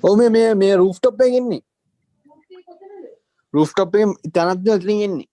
ඔව් මේ රූෆ්ටොප් එකෙන් එන්නේ. රූෆ්ටොප් එකෙන් තනත් දෙකකින් එන්නේ.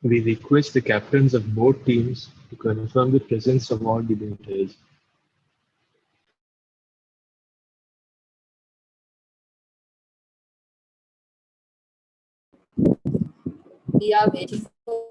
We request the captains of both teams to confirm the presence of all debaters. We are waiting for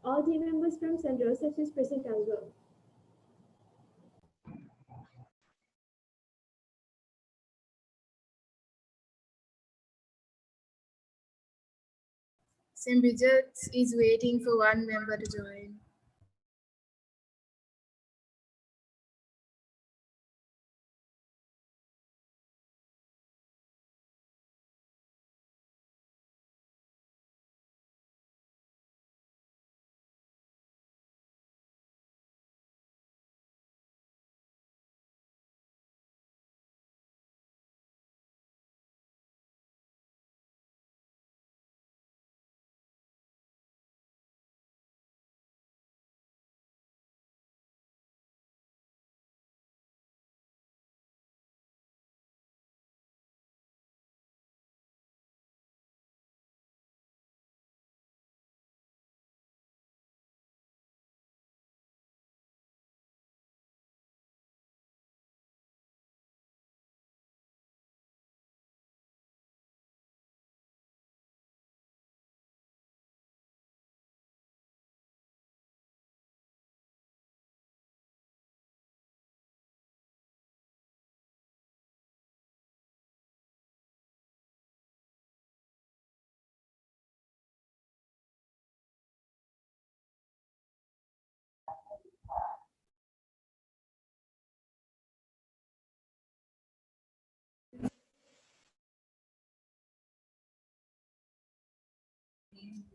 All team members from St.Josephs is present as well. St.Bridget is waiting for one member to join.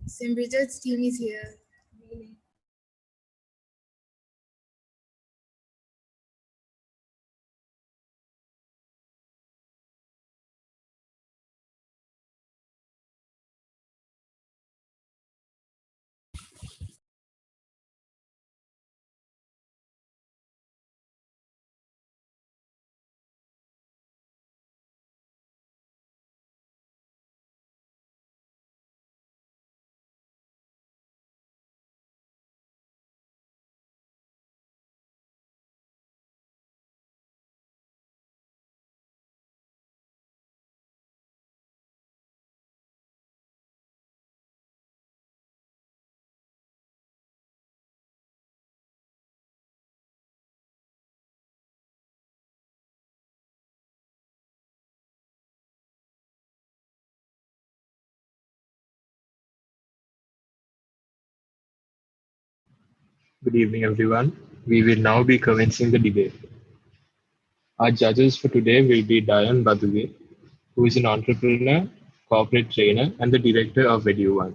St.Bridget's team is here. Good evening, everyone. We will now be commencing the debate. Our judges for today will be Diane Baduge, who is an entrepreneur, corporate trainer, and the director of Edu1.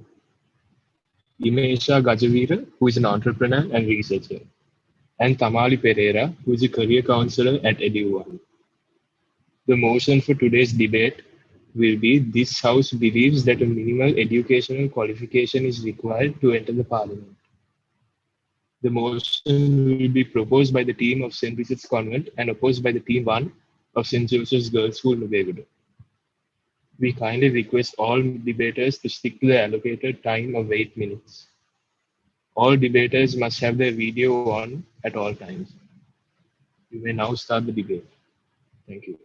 Imesha Gajavira, who is an entrepreneur and researcher, and Tamali Pereira, who is a career counselor at Edu1. The motion for today's debate will be this House believes that a minimal educational qualification is required to enter the Parliament. The motion will be proposed by the team of St. Bridget's Convent and opposed by the team 1 of St. Joseph's Girls' School, Rebuttals. We kindly request all debaters to stick to the allocated time of 8 minutes. All debaters must have their video on at all times. You may now start the debate. Thank you.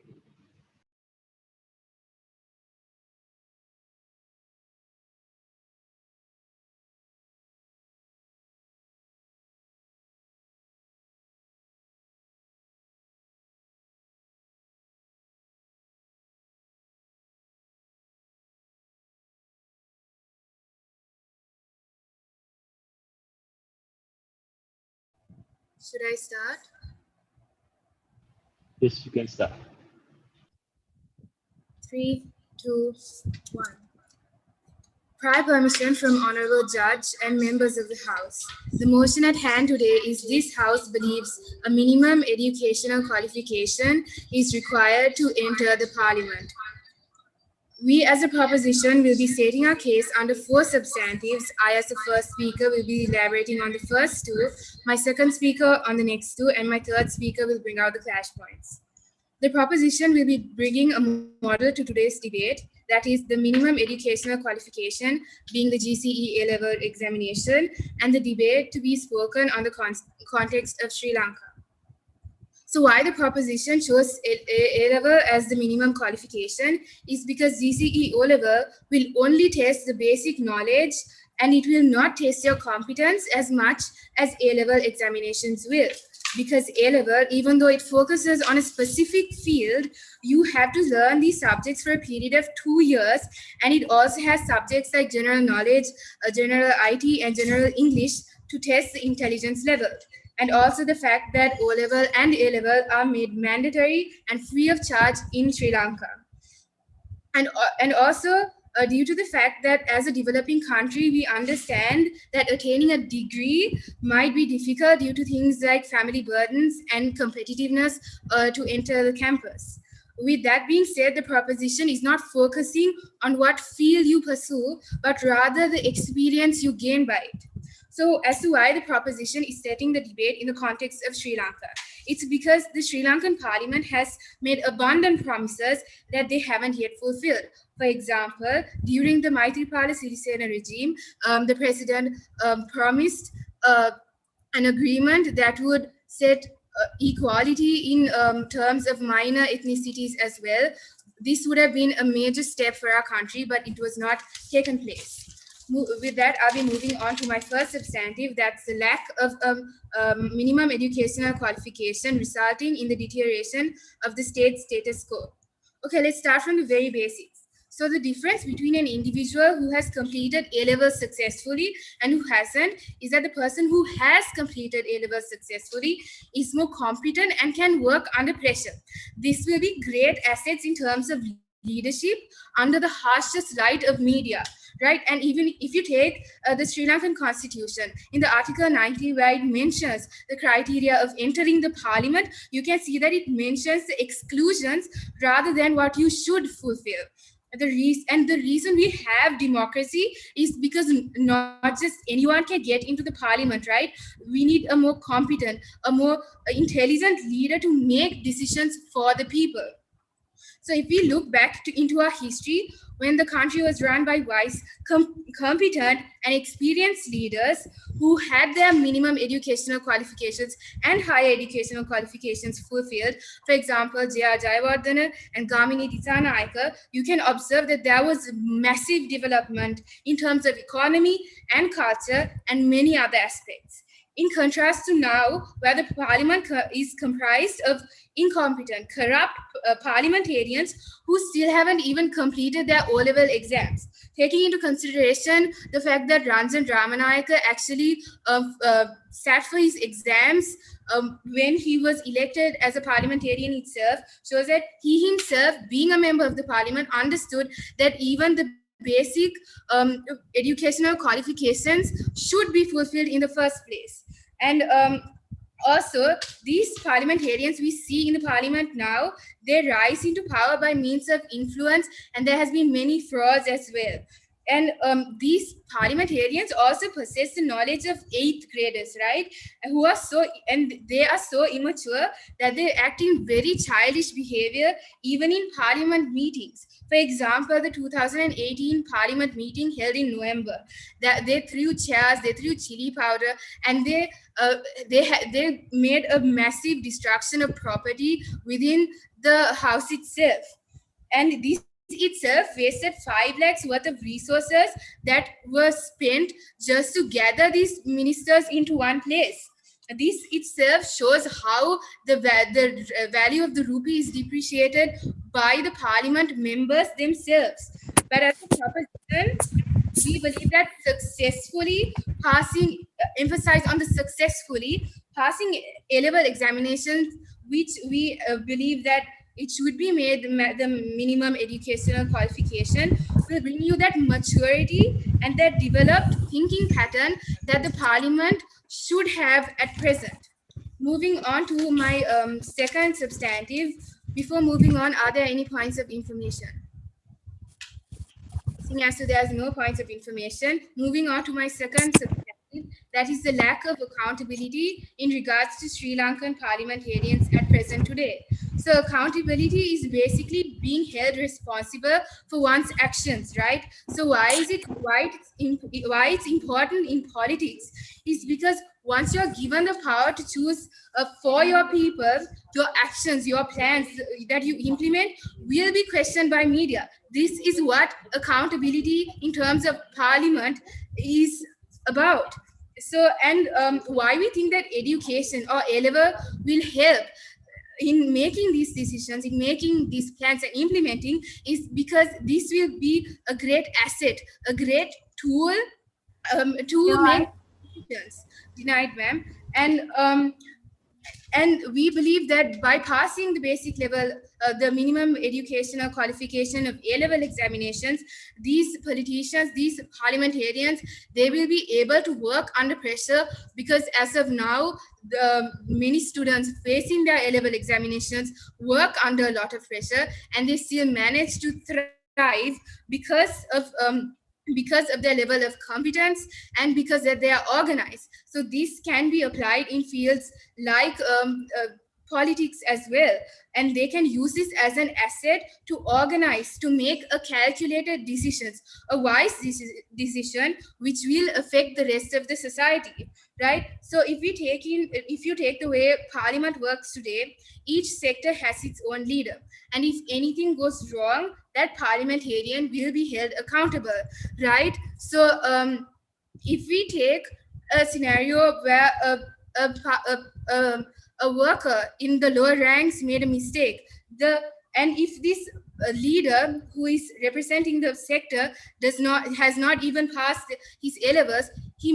Should I start? Yes, you can start. 3, 2, 1. Prior permission from Honorable Judge and members of the House. The motion at hand today is this House believes a minimum educational qualification is required to enter the Parliament. We as a proposition will be stating our case under 4 substantives. I as the first speaker will be elaborating on the first 2, my second speaker on the next 2, and my third speaker will bring out the clash points. The proposition will be bringing a model to today's debate, that is the minimum educational qualification being the GCE A-level examination, and the debate to be spoken on the context of Sri Lanka. So why the proposition chose A-level as the minimum qualification is because GCE O-level will only test the basic knowledge and it will not test your competence as much as A-level examinations will. Because A-level, even though it focuses on a specific field, you have to learn these subjects for a period of 2 years, and it also has subjects like general knowledge, general IT, and general English to test the intelligence level. And also the fact that O-level and A-level are made mandatory and free of charge in Sri Lanka. And also due to the fact that as a developing country, we understand that attaining a degree might be difficult due to things like family burdens and competitiveness to enter the campus. With that being said, the proposition is not focusing on what field you pursue, but rather the experience you gain by it. So as to why the proposition is setting the debate in the context of Sri Lanka, it's because the Sri Lankan parliament has made abundant promises that they haven't yet fulfilled. For example, during the Maithripala Sirisena regime, the president promised an agreement that would set equality in terms of minor ethnicities as well. This would have been a major step for our country, but it was not taken place. With that, I'll be moving on to my first substantive, that's the lack of minimum educational qualification resulting in the deterioration of the state status quo. Okay, let's start from the very basics. So the difference between an individual who has completed A-level successfully and who hasn't is that the person who has completed A-level successfully is more competent and can work under pressure. This will be great assets in terms of leadership under the harshest light of media, right? And even if you take the Sri Lankan constitution, in the Article 90, where it mentions the criteria of entering the parliament, you can see that it mentions the exclusions rather than what you should fulfill. The reason we have democracy is because not just anyone can get into the parliament, right? We need a more competent, a more intelligent leader to make decisions for the people. So if we look back into our history, when the country was run by wise, competent and experienced leaders who had their minimum educational qualifications and higher educational qualifications fulfilled, for example, J.R. Jayawardena and Gamini Dissanayake, you can observe that there was massive development in terms of economy and culture and many other aspects. In contrast to now, where the parliament is comprised of incompetent, corrupt parliamentarians who still haven't even completed their O-level exams. Taking into consideration the fact that Ranjan Ramanayake actually sat for his exams when he was elected as a parliamentarian itself, shows that he himself, being a member of the parliament, understood that even the basic educational qualifications should be fulfilled in the first place. And also, these parliamentarians we see in the parliament now, they rise into power by means of influence, and there has been many frauds as well. And these parliamentarians also possess the knowledge of 8th graders, right? And they are so immature that they act in very childish behavior, even in parliament meetings. For example, the 2018 parliament meeting held in November, that they threw chairs, they threw chili powder, and they made a massive destruction of property within the house itself. And this itself wasted 5 lakhs worth of resources that were spent just to gather these ministers into one place. This itself shows how the value of the rupee is depreciated by the parliament members themselves. But as a proposition, we believe that successfully passing, emphasize on the successfully passing A-level examinations, which we believe that it should be made the minimum educational qualification, will bring you that maturity and that developed thinking pattern that the parliament should have at present. Moving on to my second substantive. Before moving on, are there any points of information? seeing as though there's no points of information, moving on to my second subjective, that is the lack of accountability in regards to Sri Lankan parliamentarians at present today. So accountability is basically being held responsible for one's actions, right? So why it's important in politics is because once you're given the power to choose for your people, your actions, your plans that you implement will be questioned by media. This is what accountability in terms of parliament is about. So, and why we think that education or A-level will help in making these decisions, in making these plans and implementing, is because this will be a great asset, a great tool to make decisions. Denied, ma'am. And we believe that by passing the basic level, the minimum educational qualification of A-level examinations, these politicians, these parliamentarians, they will be able to work under pressure, because as of now, the many students facing their A-level examinations work under a lot of pressure, and they still manage to thrive because of their level of competence and because that they are organized. So this can be applied in fields like politics as well, and they can use this as an asset to organize, to make a calculated decisions, a wise decision which will affect the rest of the society, right? So if you take the way parliament works today, each sector has its own leader, and if anything goes wrong, that parliamentarian will be held accountable, right? So if we take a scenario where a worker in the lower ranks made a mistake, and if this leader who is representing the sector has not even passed his A-levels, he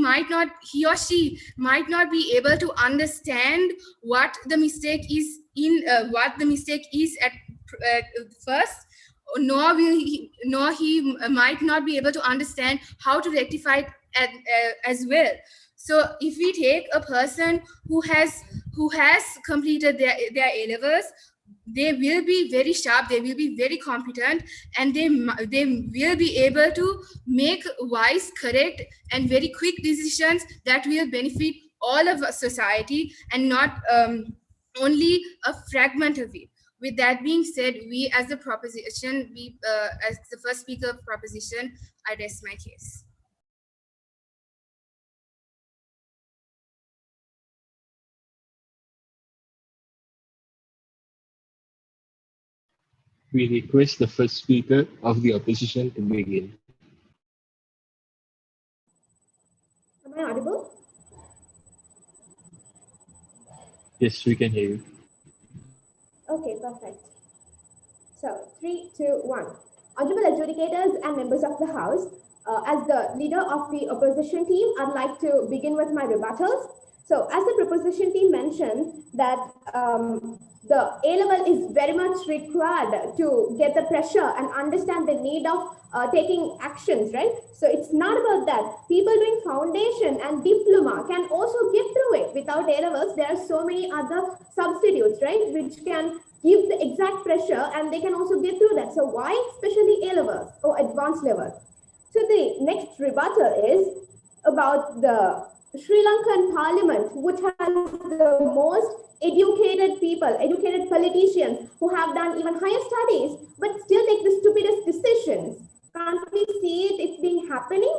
or she might not be able to understand what the mistake is at first, nor he might not be able to understand how to rectify it as well. So if we take a person who has completed their A-levels, they will be very sharp, they will be very competent, and they will be able to make wise, correct, and very quick decisions that will benefit all of society and not only a fragment of it. With that being said, we as the proposition, as the first speaker of proposition, I rest my case. We request the first speaker of the opposition to begin. Am I audible? Yes, we can hear you. Okay, perfect. So, 3, 2, 1. Honorable adjudicators and members of the House, as the leader of the opposition team, I'd like to begin with my rebuttals. So, as the proposition team mentioned, that the A-level is very much required to get the pressure and understand the need of taking actions, right? So it's not about that. People doing foundation and diploma can also get through it without A-levels. There are so many other substitutes, right, which can give the exact pressure and they can also get through that. So why especially A-levels or advanced level? So the next rebuttal is about the Sri Lankan parliament, which has the most educated people, educated politicians who have done even higher studies, but still take the stupidest decisions. Can't we see it? It's been happening.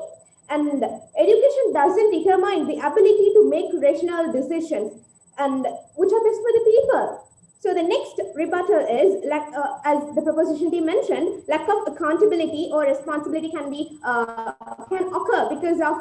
And education doesn't determine the ability to make rational decisions, and which are best for the people. So the next rebuttal is, as the proposition team mentioned, lack of accountability or responsibility can occur because some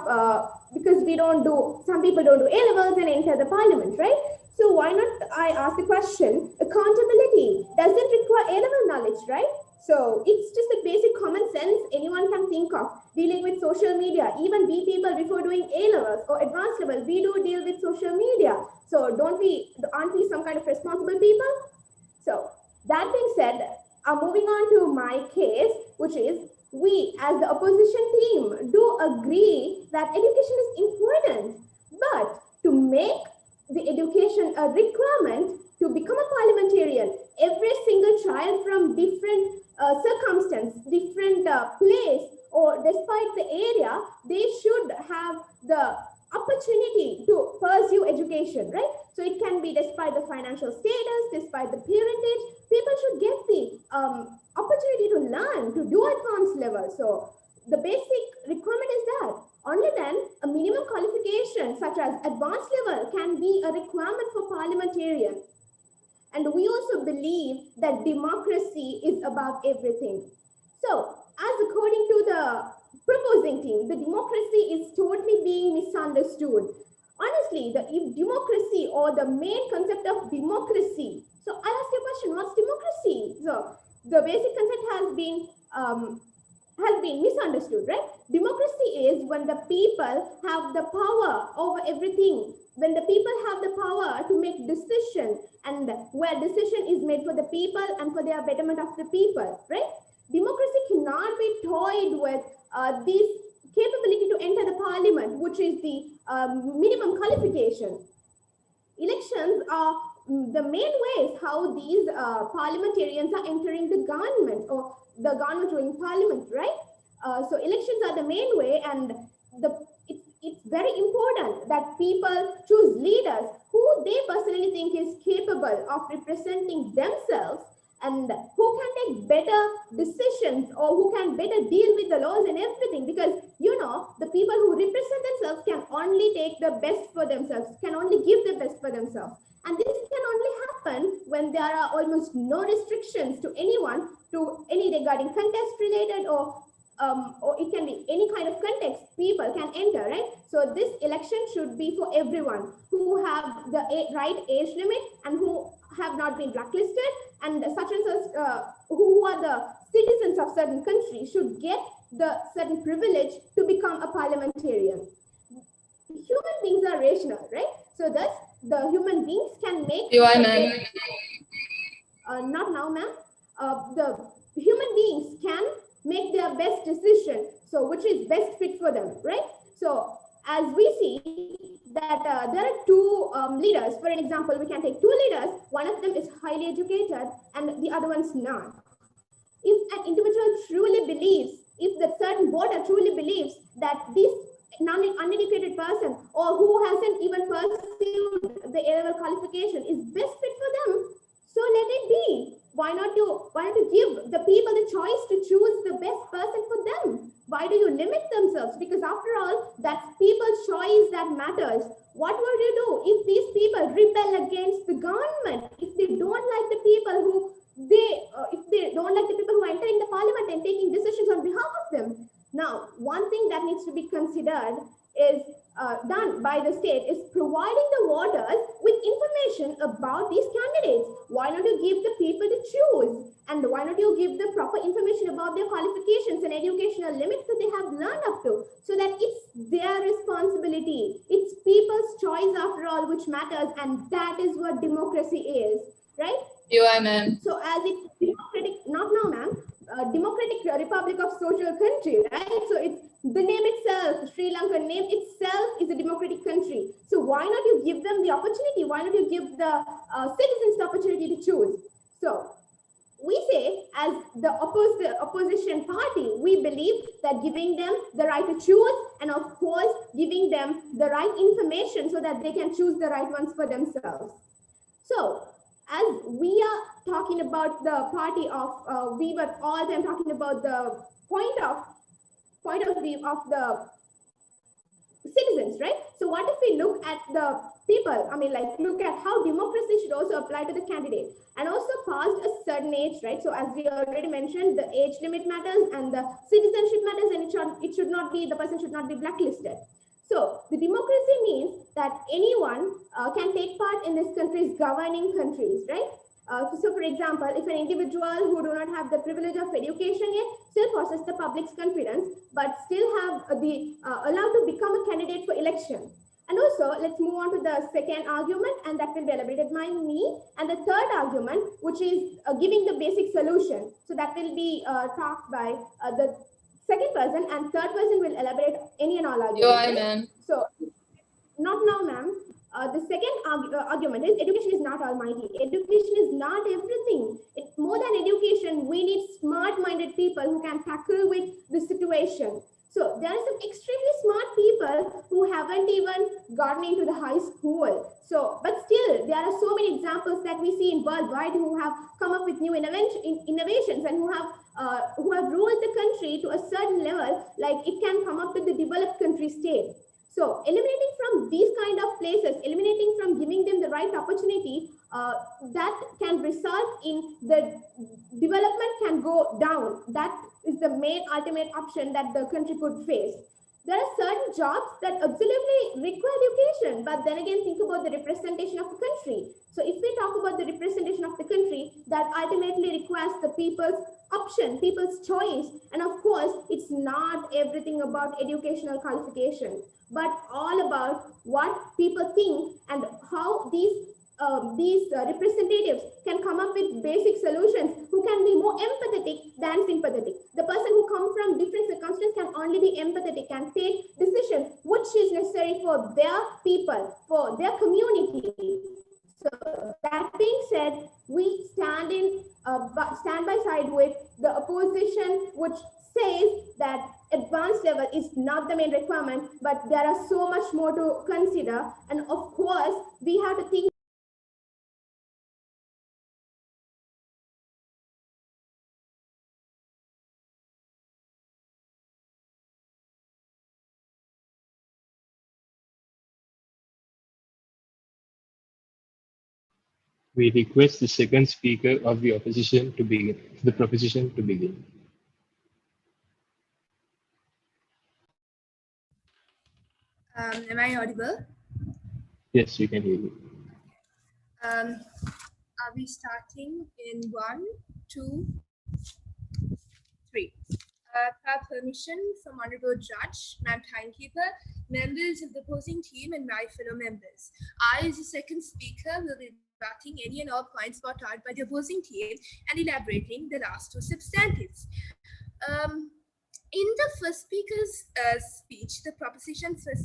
people don't do A-levels and enter the parliament, right? So why not I ask the question, accountability doesn't require A-level knowledge, right? So it's just a basic common sense anyone can think of. Dealing with social media, even we people before doing A-levels or advanced level, we do deal with social media. So aren't we some kind of responsible people? So that being said, I'm moving on to my case, which is we as the opposition team do agree that education is important, but to make the education a requirement to become a parliamentarian, every single child from different circumstance, different place or despite the area, they should have the opportunity to pursue education, right? So it can be despite the financial status, despite the parentage, people should get the opportunity to learn, to do advanced level. So the basic requirement is that only then a minimum qualification such as advanced level can be a requirement for parliamentarian. And we also believe that democracy is above everything. So, as according to the proposing team, the democracy is totally being misunderstood. Honestly, the democracy or the main concept of democracy. So, I'll ask you a question: what's democracy? So, the basic concept has been misunderstood, right? Democracy is when the people have the power over everything, when the people have the power to make decisions, and where decision is made for the people and for their betterment of the people, right? Democracy cannot be toyed with this capability to enter the parliament, which is the minimum qualification. Elections are the main ways how these parliamentarians are entering the government, or the government ruling parliament, right? So elections are the main way, and it's very important that people choose leaders who they personally think is capable of representing themselves and who can take better decisions, or who can better deal with the laws and everything, because the people who represent themselves can only take the best for themselves, can only give the best for themselves. And this can only happen when there are almost no restrictions to anyone, to any regarding contest related, or it can be any kind of context people can enter, right? So this election should be for everyone who have the right age limit and who have not been blacklisted, and such and such who are the citizens of certain countries should get the certain privilege to become a parliamentarian. Human beings are rational, right? So thus the human beings can make not now, ma'am. The human beings can make their best decision, so which is best fit for them, right? So as we see that there are two leaders. For an example, we can take two leaders. One of them is highly educated and the other one's not. If an individual truly believes, if the certain voter truly believes that this uneducated person, or who hasn't even pursued the A-level qualification, is best fit for them, so let it be. Why not you give the people the choice to choose the best person for them? Why do you limit themselves? Because after all, that's people's choice that matters. What would you do if these people rebel against the government? If they don't like the people who if they don't like the people who are entering the parliament and taking decisions on behalf of them? Now, one thing that needs to be considered is done by the state is providing the voters with information about these candidates. Why not you give the people to choose? And why not you give the proper information about their qualifications and educational limits that they have learned up to, so that it's their responsibility. It's people's choice after all which matters, and that is what democracy is, right? You are, ma'am. So as it's democratic, not now, ma'am, Democratic Republic of Social Country, right? So it's the name itself, Sri Lanka name itself is a democratic country. So why not you give them the opportunity? Why not you give the citizens the opportunity to choose? So we say, as the opposition party, we believe that giving them the right to choose, and of course giving them the right information so that they can choose the right ones for themselves. So as we are talking about the party of we were all time talking about the point of view of the citizens, right? So what if we look at the people, look at how democracy should also apply to the candidate, and also past a certain age, right? So as we already mentioned, the age limit matters and the citizenship matters, and it should not be, the person should not be blacklisted. So the democracy means that anyone can take part in this country's governing countries, right? So for example, if an individual who do not have the privilege of education yet still possess the public's confidence, but still have the allowed to become a candidate for election. And also, let's move on to the second argument, and that will be elaborated by me. And the third argument, which is giving the basic solution. So that will be talked by the second person, and third person will elaborate any and all arguments. You are, ma'am. So, not now, ma'am. The second argument is education is not almighty. Education is not everything. More than education, we need smart-minded people who can tackle with the situation. So there are some extremely smart people who haven't even gotten into the high school. So, but still, there are so many examples that we see in worldwide who have come up with new innovations and who have ruled the country to a certain level, like it can come up to the developed country state. So eliminating from these kind of places, eliminating from giving them the right opportunity, that can result in the development can go down. That is the main ultimate option that the country could face. There are certain jobs that absolutely require education, but then again, think about the representation of the country. So if we talk about the representation of the country, that ultimately requires the people's option, people's choice. And of course, it's not everything about educational qualification, but all about what people think and how these representatives can come up with basic solutions, who can be more empathetic than sympathetic. The person who comes from different circumstances can only be empathetic, can take decisions which is necessary for their people, for their community. So that being said, we stand by side with the opposition, which says that advanced level is not the main requirement, but there are so much more to consider. And of course, we have to think. We request the second speaker of the opposition to begin, the proposition to begin. Am I audible? Yes, we can hear you. Are we starting in 1, 2, 3? Permission from Honorable Judge, Madam Timekeeper, members of the opposing team, and my fellow members. I, as the second speaker, will be rebutting any and all points brought out by the opposing team and elaborating the last two substantives. In the first speaker's speech, the opposition's first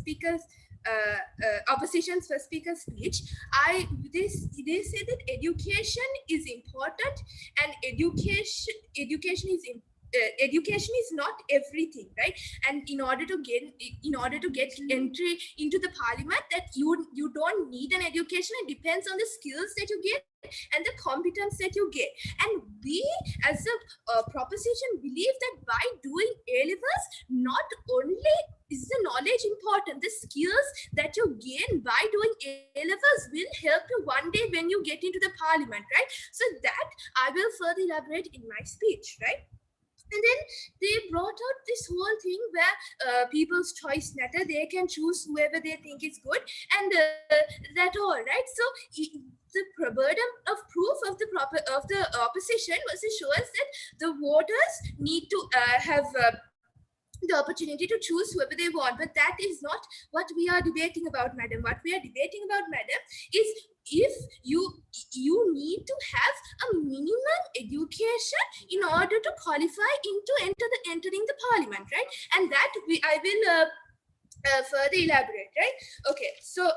speaker's speech, they say that education is important and education is not everything, right? And in order to get entry into the parliament, that you don't need an education. It depends on the skills that you get and the competence that you get. And we as a proposition believe that by doing A-levels, not only is the knowledge important, the skills that you gain by doing A-levels will help you one day when you get into the parliament, right? So that I will further elaborate in my speech, right? And then they brought out this whole thing where people's choice matter. They can choose whoever they think is good, and that all, right? So the burden of proof of the opposition was to show us that the voters need to have the opportunity to choose whoever they want. But that is not what we are debating about, madam. What we are debating about, madam, is if you need to have a minimum education in order to qualify into entering the parliament, right? And that I will further elaborate, right? Okay, so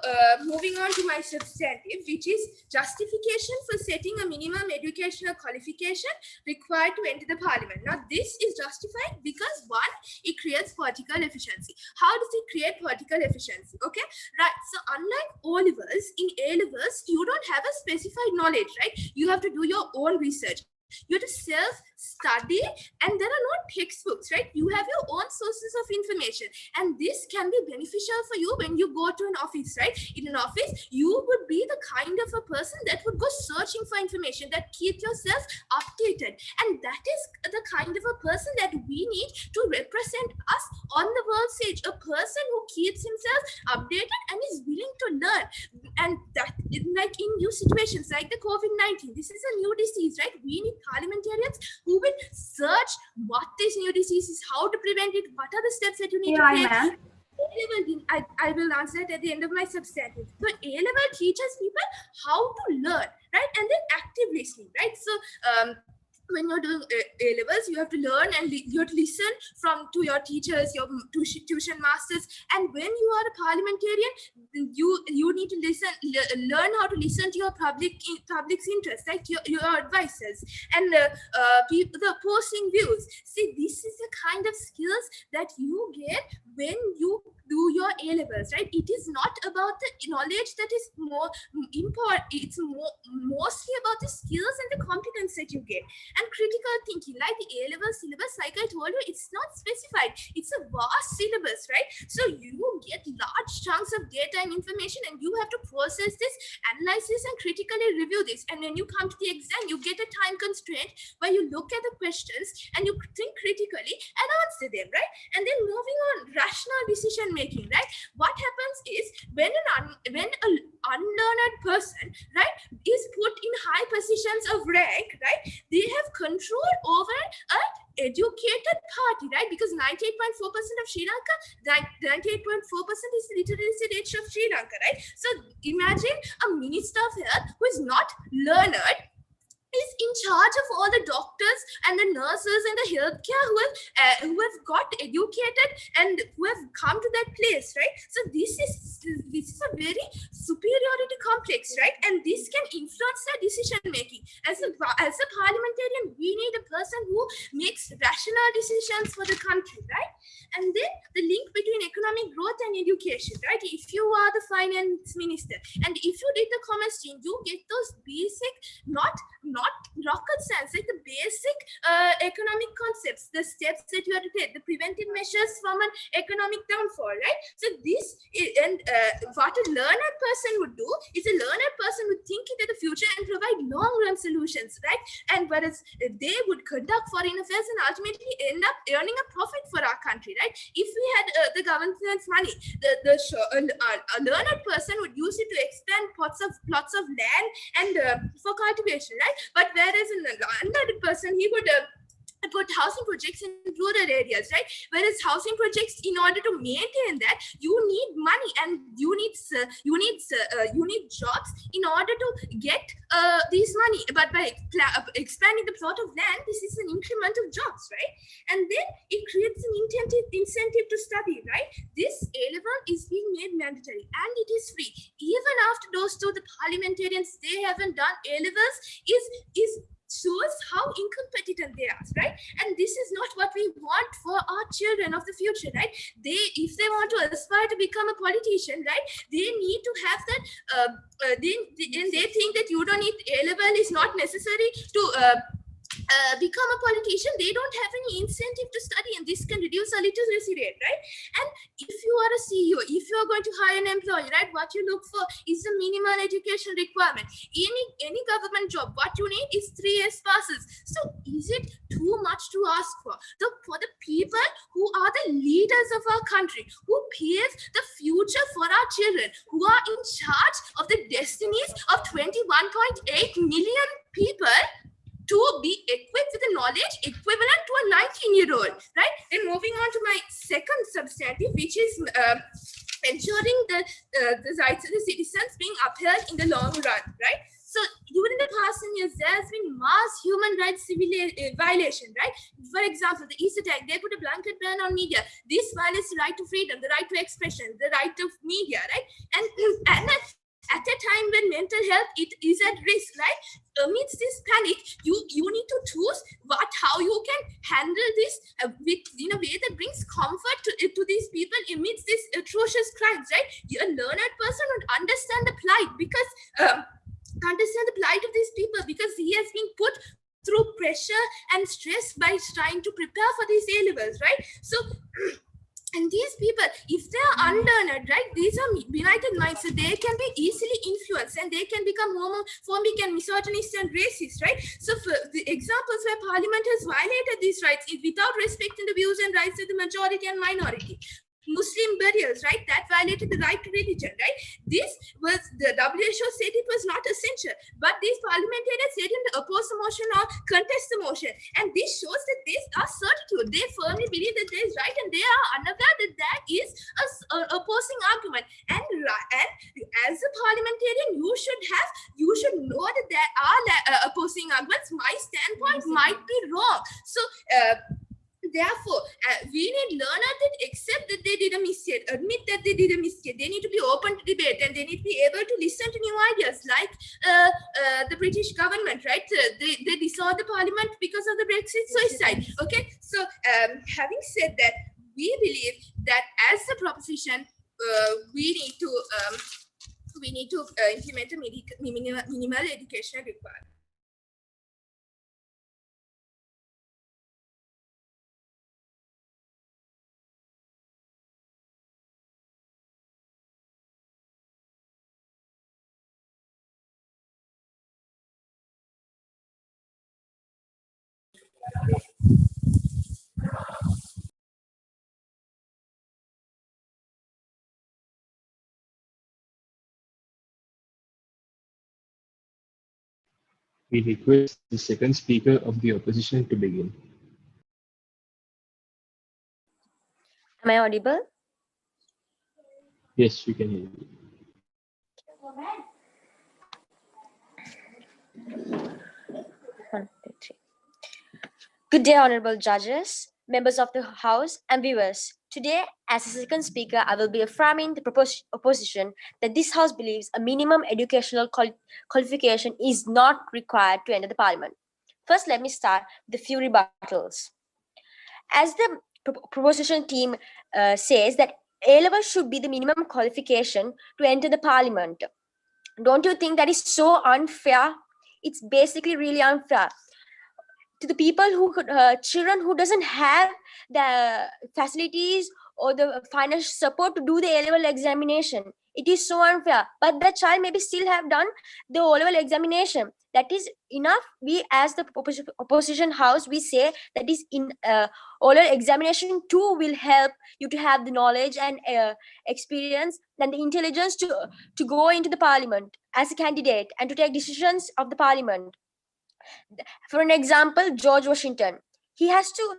moving on to my substantive, which is justification for setting a minimum educational qualification required to enter the parliament. Now, this is justified because one, it creates political efficiency. How does it create political efficiency? Okay, right. So unlike O-levels, in A-levels, you don't have a specified knowledge, right? You have to do your own research. You have to self-study, and there are no textbooks, right? You have your own sources of information, and this can be beneficial for you when you go to an office, right? In an office, you would be the kind of a person that would go searching for information, that keep yourself updated, and that is the kind of a person that we need to represent us on the world stage. A person who keeps himself updated and is willing to learn, and that, like in new situations like the COVID-19, this is a new disease, right? We need parliamentarians who will search what this new disease is, how to prevent it, what are the steps that you need to take. I will answer it at the end of my substantive. So A-level teaches people how to learn, right? And then active listening, right? So when you're doing A-levels, you have to learn and you have to listen to your teachers, your tuition masters. And when you are a parliamentarian, you need to learn how to listen to your public's interest, like your advisors and the opposing views. See, this is the kind of skills that you get when you do your A-levels, right? It is not about the knowledge that is more important. It's mostly about the skills and the competence that you get. And critical thinking, like the A-level syllabus, like I told you, it's not specified. It's a vast syllabus, right? So you get large chunks of data and information, and you have to process this, analyze this, and critically review this. And when you come to the exam, you get a time constraint where you look at the questions and you think critically and answer them, right? And then moving on, rational decision making, right? What happens is when an unlearned person, right, is put in high positions of rank, right, they have control over an educated party, right? Because 98.4% of Sri Lanka, 98.4% is the literacy rate of Sri Lanka, right? So imagine a minister of health who is not learned, is in charge of all the doctors and the nurses and the healthcare who have got educated and who have come to that place, right? So this is a very superiority complex, right? And this can influence their decision making. As a parliamentarian, we need a person who makes rational decisions for the country, right? And then the link between economic growth and education, right? If you are the finance minister and if you did the commerce stream, you get those basic, not rocket science, like the basic economic concepts, the steps that you have to take, the preventive measures from an economic downfall, right? So this and what a learned person would do is a learned person would think into the future and provide long-run solutions, right? And whereas they would conduct foreign affairs and ultimately end up earning a profit for our country, right? If we had the government's money, a learned person would use it to expand plots of land and for cultivation, right? But whereas an unlearned person, he would put housing projects in rural areas, right? Whereas housing projects, in order to maintain that, you need money and you need jobs in order to get these money. But by expanding the plot of land, this is an increment of jobs, right? And then it creates an incentive to study, right? This A-level is being made mandatory and it is free. Even after those two, the parliamentarians, they haven't done A-levels, is shows how incompetent they are, right? And this is not what we want for our children of the future, right? If they want to aspire to become a politician, right, they need to have that they think that you don't need A-level is not necessary to become a politician. They don't have any incentive to study, and this can reduce our literacy rate, right? And if you are a CEO, if you are going to hire an employee, right, what you look for is a minimal education requirement. Any government job, what you need is 3 years passes. So is it too much to ask for the people who are the leaders of our country, who pave the future for our children, who are in charge of the destinies of 21.8 million people, to be equipped with the knowledge equivalent to a 19-year-old, right? And moving on to my second substantive, which is ensuring the rights of the citizens being upheld in the long run, right? So during the past years, there has been mass human rights violation, right? For example, the East attack, they put a blanket ban on media. This violates the right to freedom, the right to expression, the right of media, right? And at a time when mental health is at risk, right? Amidst this panic, you need to choose how you can handle this in a way that brings comfort to these people amidst these atrocious crimes, right? A learned person would understand the plight of these people, because he has been put through pressure and stress by trying to prepare for these A-levels, right? So and these people, if they are unlearned, right, these are benighted minds, so they can be easily influenced and they can become homophobic and misogynist and racist, right? So for the examples where Parliament has violated these rights without respecting the views and rights of the majority and minority. Muslim burials, right, that violated the right to religion, right? This was, the WHO said it was not essential, but these parliamentarians said to oppose the motion or contest the motion. And this shows that they are certitude. They firmly believe that there is right, and they are unaware that that is an opposing argument. And as a parliamentarian, you you should know that there are opposing arguments. My standpoint might be wrong. So therefore, we need learners that accept that they did a mistake, admit that they did a mistake. They need to be open to debate, and they need to be able to listen to new ideas, like the British government, right? They dissolved the parliament because of the Brexit suicide. Okay, so having said that, we believe that as a proposition, we need to implement a minimal educational requirement. We request the second speaker of the opposition to begin. Am I audible? Yes, we can hear you. One, two, three. Good day, honorable judges, members of the House, and viewers. Today, as a second speaker, I will be affirming the proposed opposition that this House believes a minimum educational qualification is not required to enter the Parliament. First, let me start with a few rebuttals. As the proposition team says that A-level should be the minimum qualification to enter the Parliament. Don't you think that is so unfair? It's basically really unfair to the people who children who doesn't have the facilities or the financial support to do the A-level examination. It is so unfair, but the child maybe still have done the O-level examination. That is enough. We as the opposition house, we say that is in O-level examination too will help you to have the knowledge and experience and the intelligence to go into the parliament as a candidate and to take decisions of the parliament. For an example, George Washington, he had to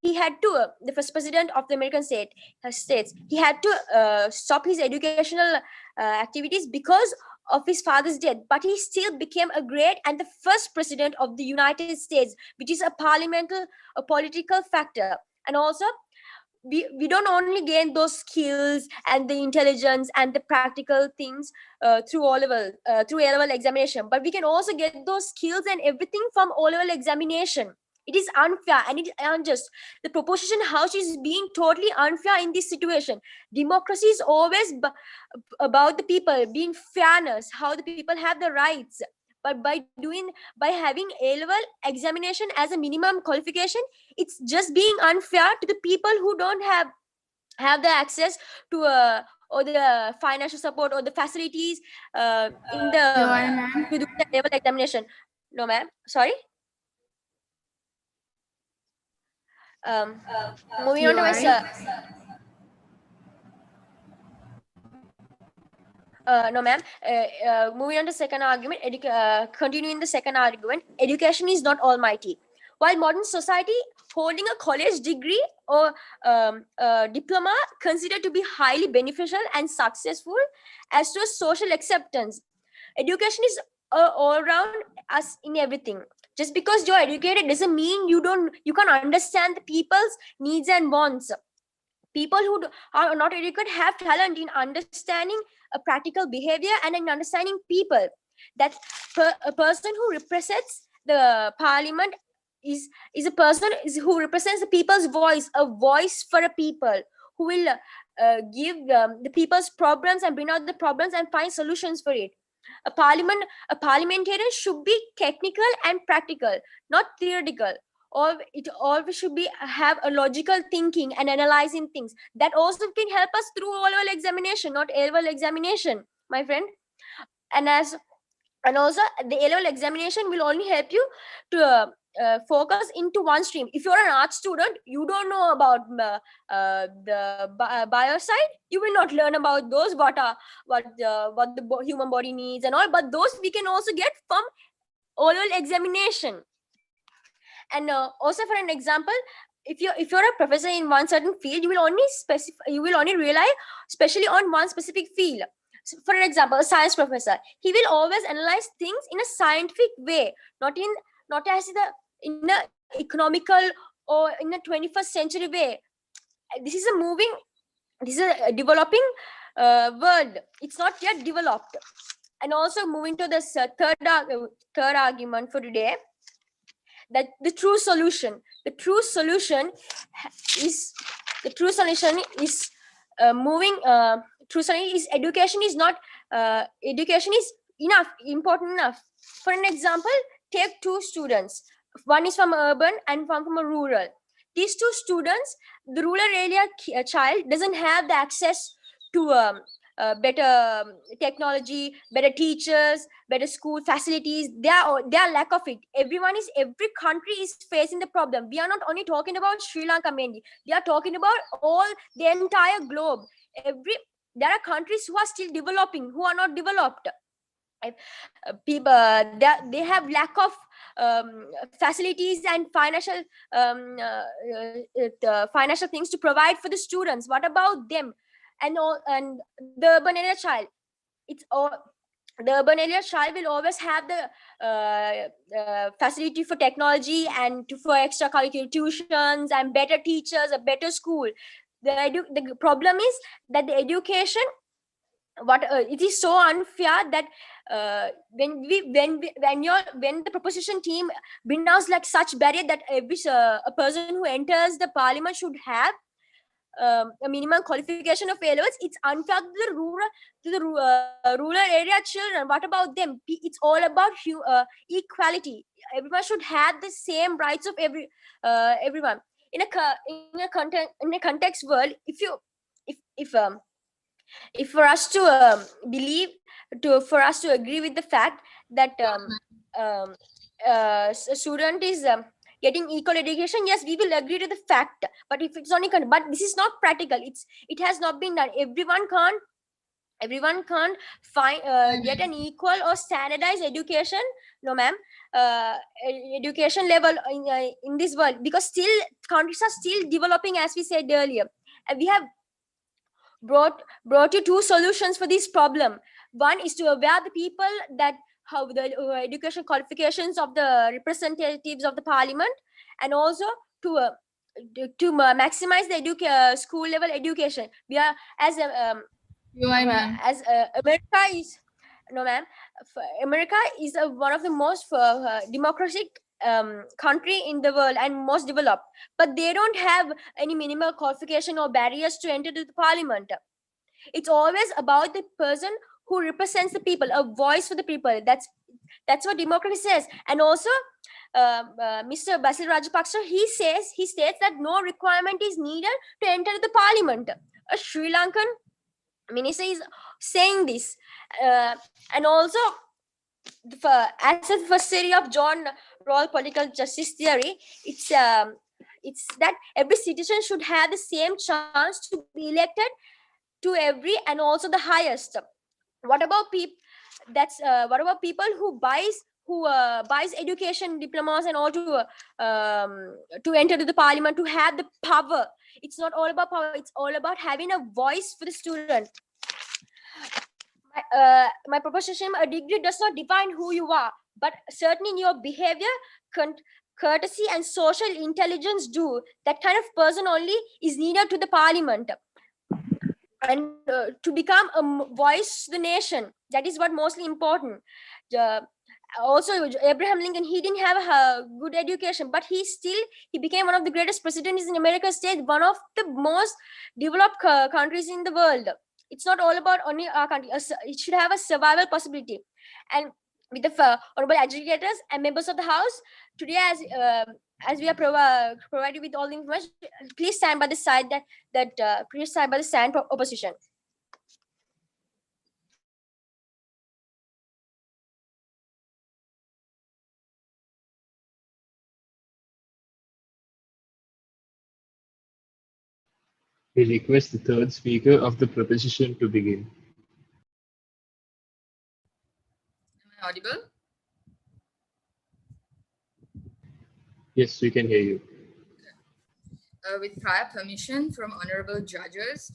the first president of the American states, he had to stop his educational activities because of his father's death, but he still became a great and the first president of the United States, which is a political factor. And also, we don't only gain those skills and the intelligence and the practical things through A-level examination, but we can also get those skills and everything from O-level examination. It is unfair and it is unjust. The proposition house is being totally unfair in this situation. Democracy is always about the people being fairness, how the people have the rights. But by having A-level examination as a minimum qualification, it's just being unfair to the people who don't have the access to or the financial support or the facilities in the to do the A-level examination. No, ma'am. Sorry. Moving on to my no, ma'am. Moving on to second argument, continuing the second argument, education is not almighty. While modern society holding a college degree or diploma considered to be highly beneficial and successful as to social acceptance, education is all around us in everything. Just because you're educated doesn't mean you can understand the people's needs and wants. People who are not educated have talent in understanding a practical behavior and in understanding people. That a person who represents the parliament is a person who represents the people's voice, a voice for a people who will give the people's problems and bring out the problems and find solutions for it. A parliamentarian should be technical and practical, not theoretical. Or it always should be have a logical thinking and analyzing things. That also can help us through O-level examination, not A-level examination, my friend. And also the A-level examination will only help you to focus into one stream. If you're an art student, you don't know about the bio side, you will not learn about those what the human body needs and all, but those we can also get from O-level examination. And also, for an example, if you're a professor in one certain field, you will only rely especially on one specific field. For example, a science professor, he will always analyze things in a scientific way, not as in a economical or in a 21st century way. This is a developing world. It's not yet developed. And also moving to this third argument for today, that the true solution is education is not education is important enough. For an example, take two students. One is from urban and one from a rural. These two students, the rural area child doesn't have the access to better technology, better teachers, better school facilities. They are lack of it. Every country is facing the problem. We are not only talking about Sri Lanka mainly. We are talking about all the entire globe. There are countries who are still developing, who are not developed. People they have lack of facilities and financial financial things to provide for the students. What about them? And the urban area child, the urban area child will always have the facility for technology and for extracurricular tuitions and better teachers, a better school. The problem is that the education, it is so unfair that when the proposition team brings out like such barrier that every a person who enters the parliament should have a minimum qualification of A-levels, it's unfair to the rural area children. What about them? It's all about equality. Everyone should have the same rights of everyone. In a context world, if for us to for us to agree with the fact that a student is getting equal education, yes, we will agree to the fact. But if it's only but this is not practical. It has not been done. Everyone can't find get an equal or standardized education, no ma'am, education level in this world, because still countries are still developing, as we said earlier. And we have brought you two solutions for this problem. One is to aware the people that how the education qualifications of the representatives of the parliament, and also to maximize the school level education. We are as America is, no ma'am, America is one of the most democratic country in the world and most developed, but they don't have any minimal qualification or barriers to enter the parliament. It's always about the person who represents the people, a voice for the people. That's what democracy says. And also Mr. Basil Rajapaksa, he states that no requirement is needed to enter the parliament. A Sri Lankan minister is saying this. And also, as the first theory of John Rawls political justice theory, it's that every citizen should have the same chance to be elected to every and also the highest. What about people? What about people who buys education diplomas and all to enter to the parliament, to have the power? It's not all about power. It's all about having a voice for the student. My proposition, a degree does not define who you are, but certainly your behavior, courtesy and social intelligence do. That kind of person only is needed to the parliament. And to become a voice to the nation, that is what mostly important. Also, Abraham Lincoln, he didn't have a good education, but he became one of the greatest presidents in America State, one of the most developed countries in the world. It's not all about only our country. It should have a survival possibility. And with the honorable educators and members of the House, today, as we are provided with all the information, please stand by the side please stand by the stand for opposition. We request the third speaker of the proposition to begin. Am I audible? Yes, we can hear you. With prior permission from honorable judges,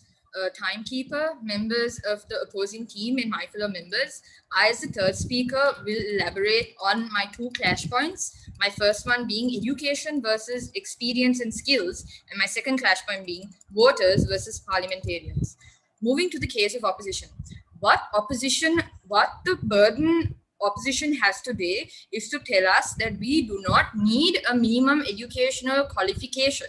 timekeeper, members of the opposing team, and my fellow members, I as the third speaker will elaborate on my two clash points. My first one being education versus experience and skills, and my second clash point being voters versus parliamentarians. Moving to the case of opposition. What the burden opposition has today is to tell us that we do not need a minimum educational qualification.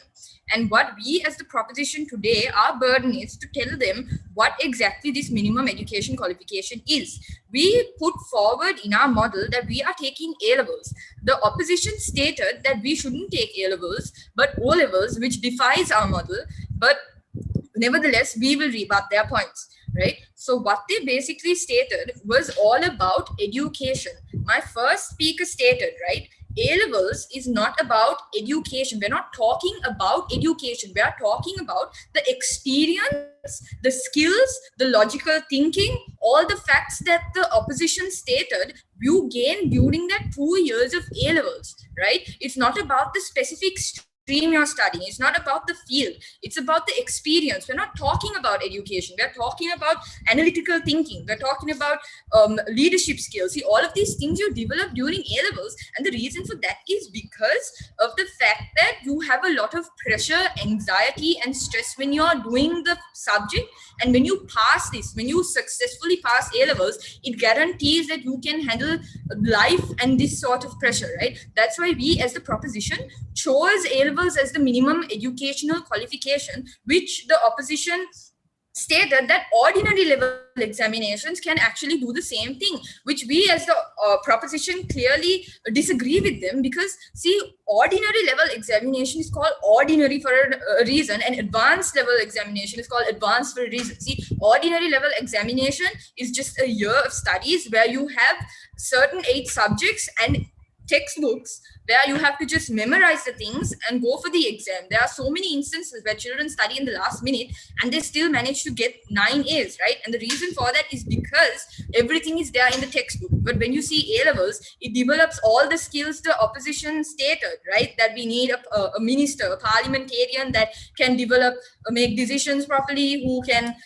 And what we as the proposition today, our burden is to tell them what exactly this minimum education qualification is. We put forward in our model that we are taking A-levels. The opposition stated that we shouldn't take A-levels, but O-levels, which defies our model. But nevertheless, we will rebut their points, right? So what they basically stated was all about education. My first speaker stated, right, A-levels is not about education. We're not talking about education. We are talking about the experience, the skills, the logical thinking, all the facts that the opposition stated you gain during that 2 years of A-levels, right? It's not about the specific stream you're studying. It's not about the field. It's about the experience. We're not talking about education. We're talking about analytical thinking. We're talking about leadership skills. See, all of these things you develop during A-levels. And the reason for that is because of the fact that you have a lot of pressure, anxiety, and stress when you are doing the subject. And when you pass this, when you successfully pass A-levels, it guarantees that you can handle life and this sort of pressure, right? That's why we as the proposition chose A-levels as the minimum educational qualification, which the opposition stated that ordinary level examinations can actually do the same thing, which we as the proposition clearly disagree with them, because see, ordinary level examination is called ordinary for a reason, and advanced level examination is called advanced for a reason. See, ordinary level examination is just a year of studies where you have certain 8 subjects and textbooks where you have to just memorize the things and go for the exam. There are so many instances where children study in the last minute and they still manage to get 9 A's, right? And the reason for that is because everything is there in the textbook. But when you see A-levels, it develops all the skills the opposition stated, right? That we need a minister, a parliamentarian that can develop, make decisions properly, who can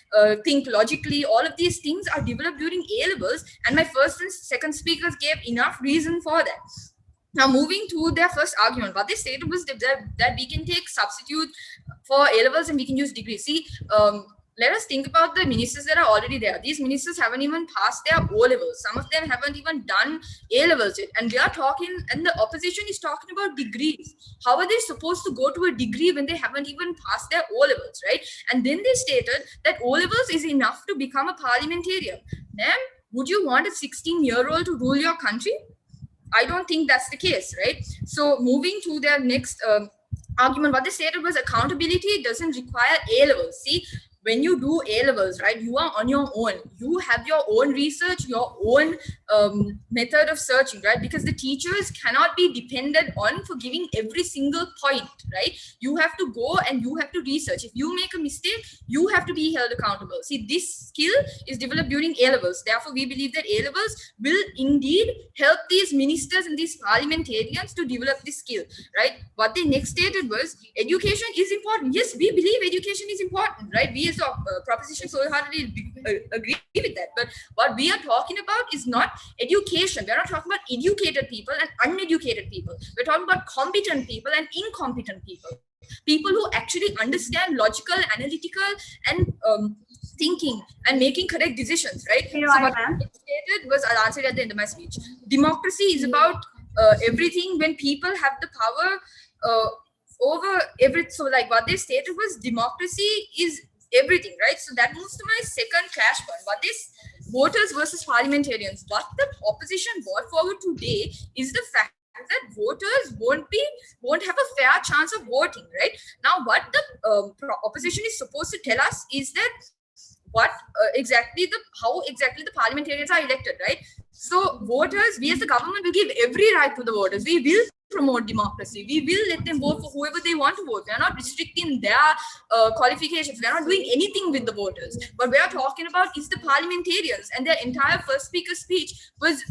think logically. All of these things are developed during A-levels, and my first and second speakers gave enough reason for that. Now, moving to their first argument, what they stated was that we can take substitute for A-levels and we can use degrees. See, let us think about the ministers that are already there. These ministers haven't even passed their O-levels. Some of them haven't even done A-levels yet. And we are talking, and the opposition is talking about degrees. How are they supposed to go to a degree when they haven't even passed their O-levels, right? And then they stated that O-levels is enough to become a parliamentarian. Ma'am, would you want a 16-year-old to rule your country? I don't think that's the case, right? So moving to their next argument, what they stated was accountability doesn't require A-levels. See, when you do A-levels, right, you are on your own. You have your own research, your own method of searching, right? Because the teachers cannot be depended on for giving every single point, right? You have to go and you have to research. If you make a mistake, you have to be held accountable. See, this skill is developed during A-levels. Therefore, we believe that A-levels will indeed help these ministers and these parliamentarians to develop this skill, right? What they next stated was education is important. Yes, we believe education is important, right? We as a proposition wholeheartedly agree with that. But what we are talking about is not education. We're not talking about educated people and uneducated people. We're talking about competent people and incompetent people. People who actually understand logical, analytical, and thinking and making correct decisions, right? So what I stated was, I'll answer it at the end of my speech. Democracy is about everything when people have the power over everything. So like what they stated was democracy is everything, right? So that moves to my second clash point. What is voters versus parliamentarians? What the opposition brought forward today is the fact that voters won't have a fair chance of voting, right? Now, what the opposition is supposed to tell us is that how exactly the parliamentarians are elected, right? So voters, we as the government will give every right to the voters. We will promote democracy. We will let them vote for whoever they want to vote. We are not restricting their qualifications. We are not doing anything with the voters. What we are talking about is the parliamentarians, and their entire first speaker speech was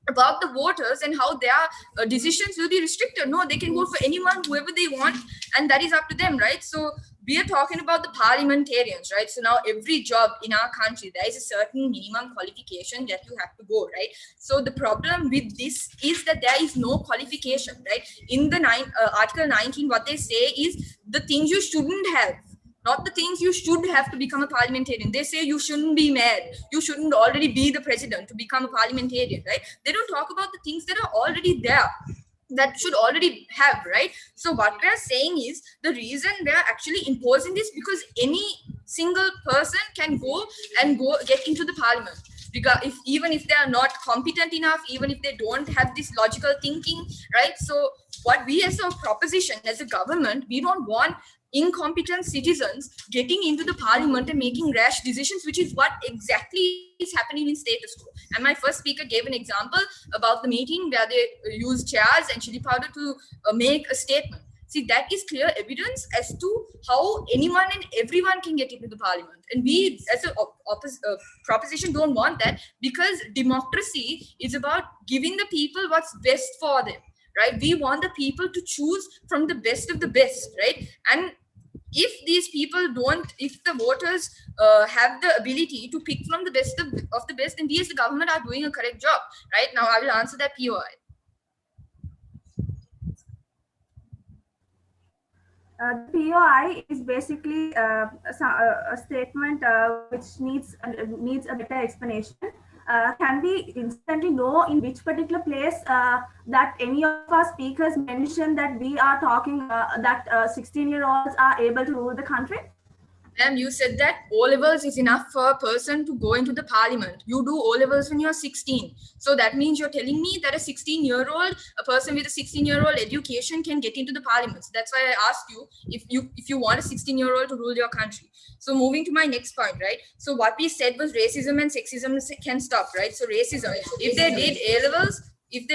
about the voters and how their decisions will be restricted. No, they can vote for anyone, whoever they want, and that is up to them, right? So we are talking about the parliamentarians, right? So now every job in our country, there is a certain minimum qualification that you have to go, right? So the problem with this is that there is no qualification, right? In the Article 19, what they say is the things you shouldn't have, not the things you should have to become a parliamentarian. They say you shouldn't be married, you shouldn't already be the president to become a parliamentarian, right? They don't talk about the things that are already there, that should already have, right? So what we are saying is the reason we are actually imposing this because any single person can go get into the parliament, because even if they are not competent enough, even if they don't have this logical thinking, right? So what we as a proposition, as a government, we don't want incompetent citizens getting into the parliament and making rash decisions, which is what exactly is happening in status quo. And my first speaker gave an example about the meeting where they used chairs and chili powder to make a statement. See, that is clear evidence as to how anyone and everyone can get into the parliament. And we as a proposition don't want that, because democracy is about giving the people what's best for them, right? We want the people to choose from the best of the best, right? And if these people don't, if the voters have the ability to pick from the best of the best, then we as the government are doing a correct job, right? Now I will answer that POI. The POI is basically a statement which needs a better explanation. Can we instantly know in which particular place that any of our speakers mentioned that we are talking that 16-year-olds are able to rule the country? And you said that O-levels is enough for a person to go into the parliament. You do O-levels when you're 16. So that means you're telling me that a 16-year-old, a person with a 16-year-old education can get into the parliament. So that's why I asked you if you want a 16-year-old to rule your country. So moving to my next point, right? So what we said was racism and sexism can stop, right? So racism, if they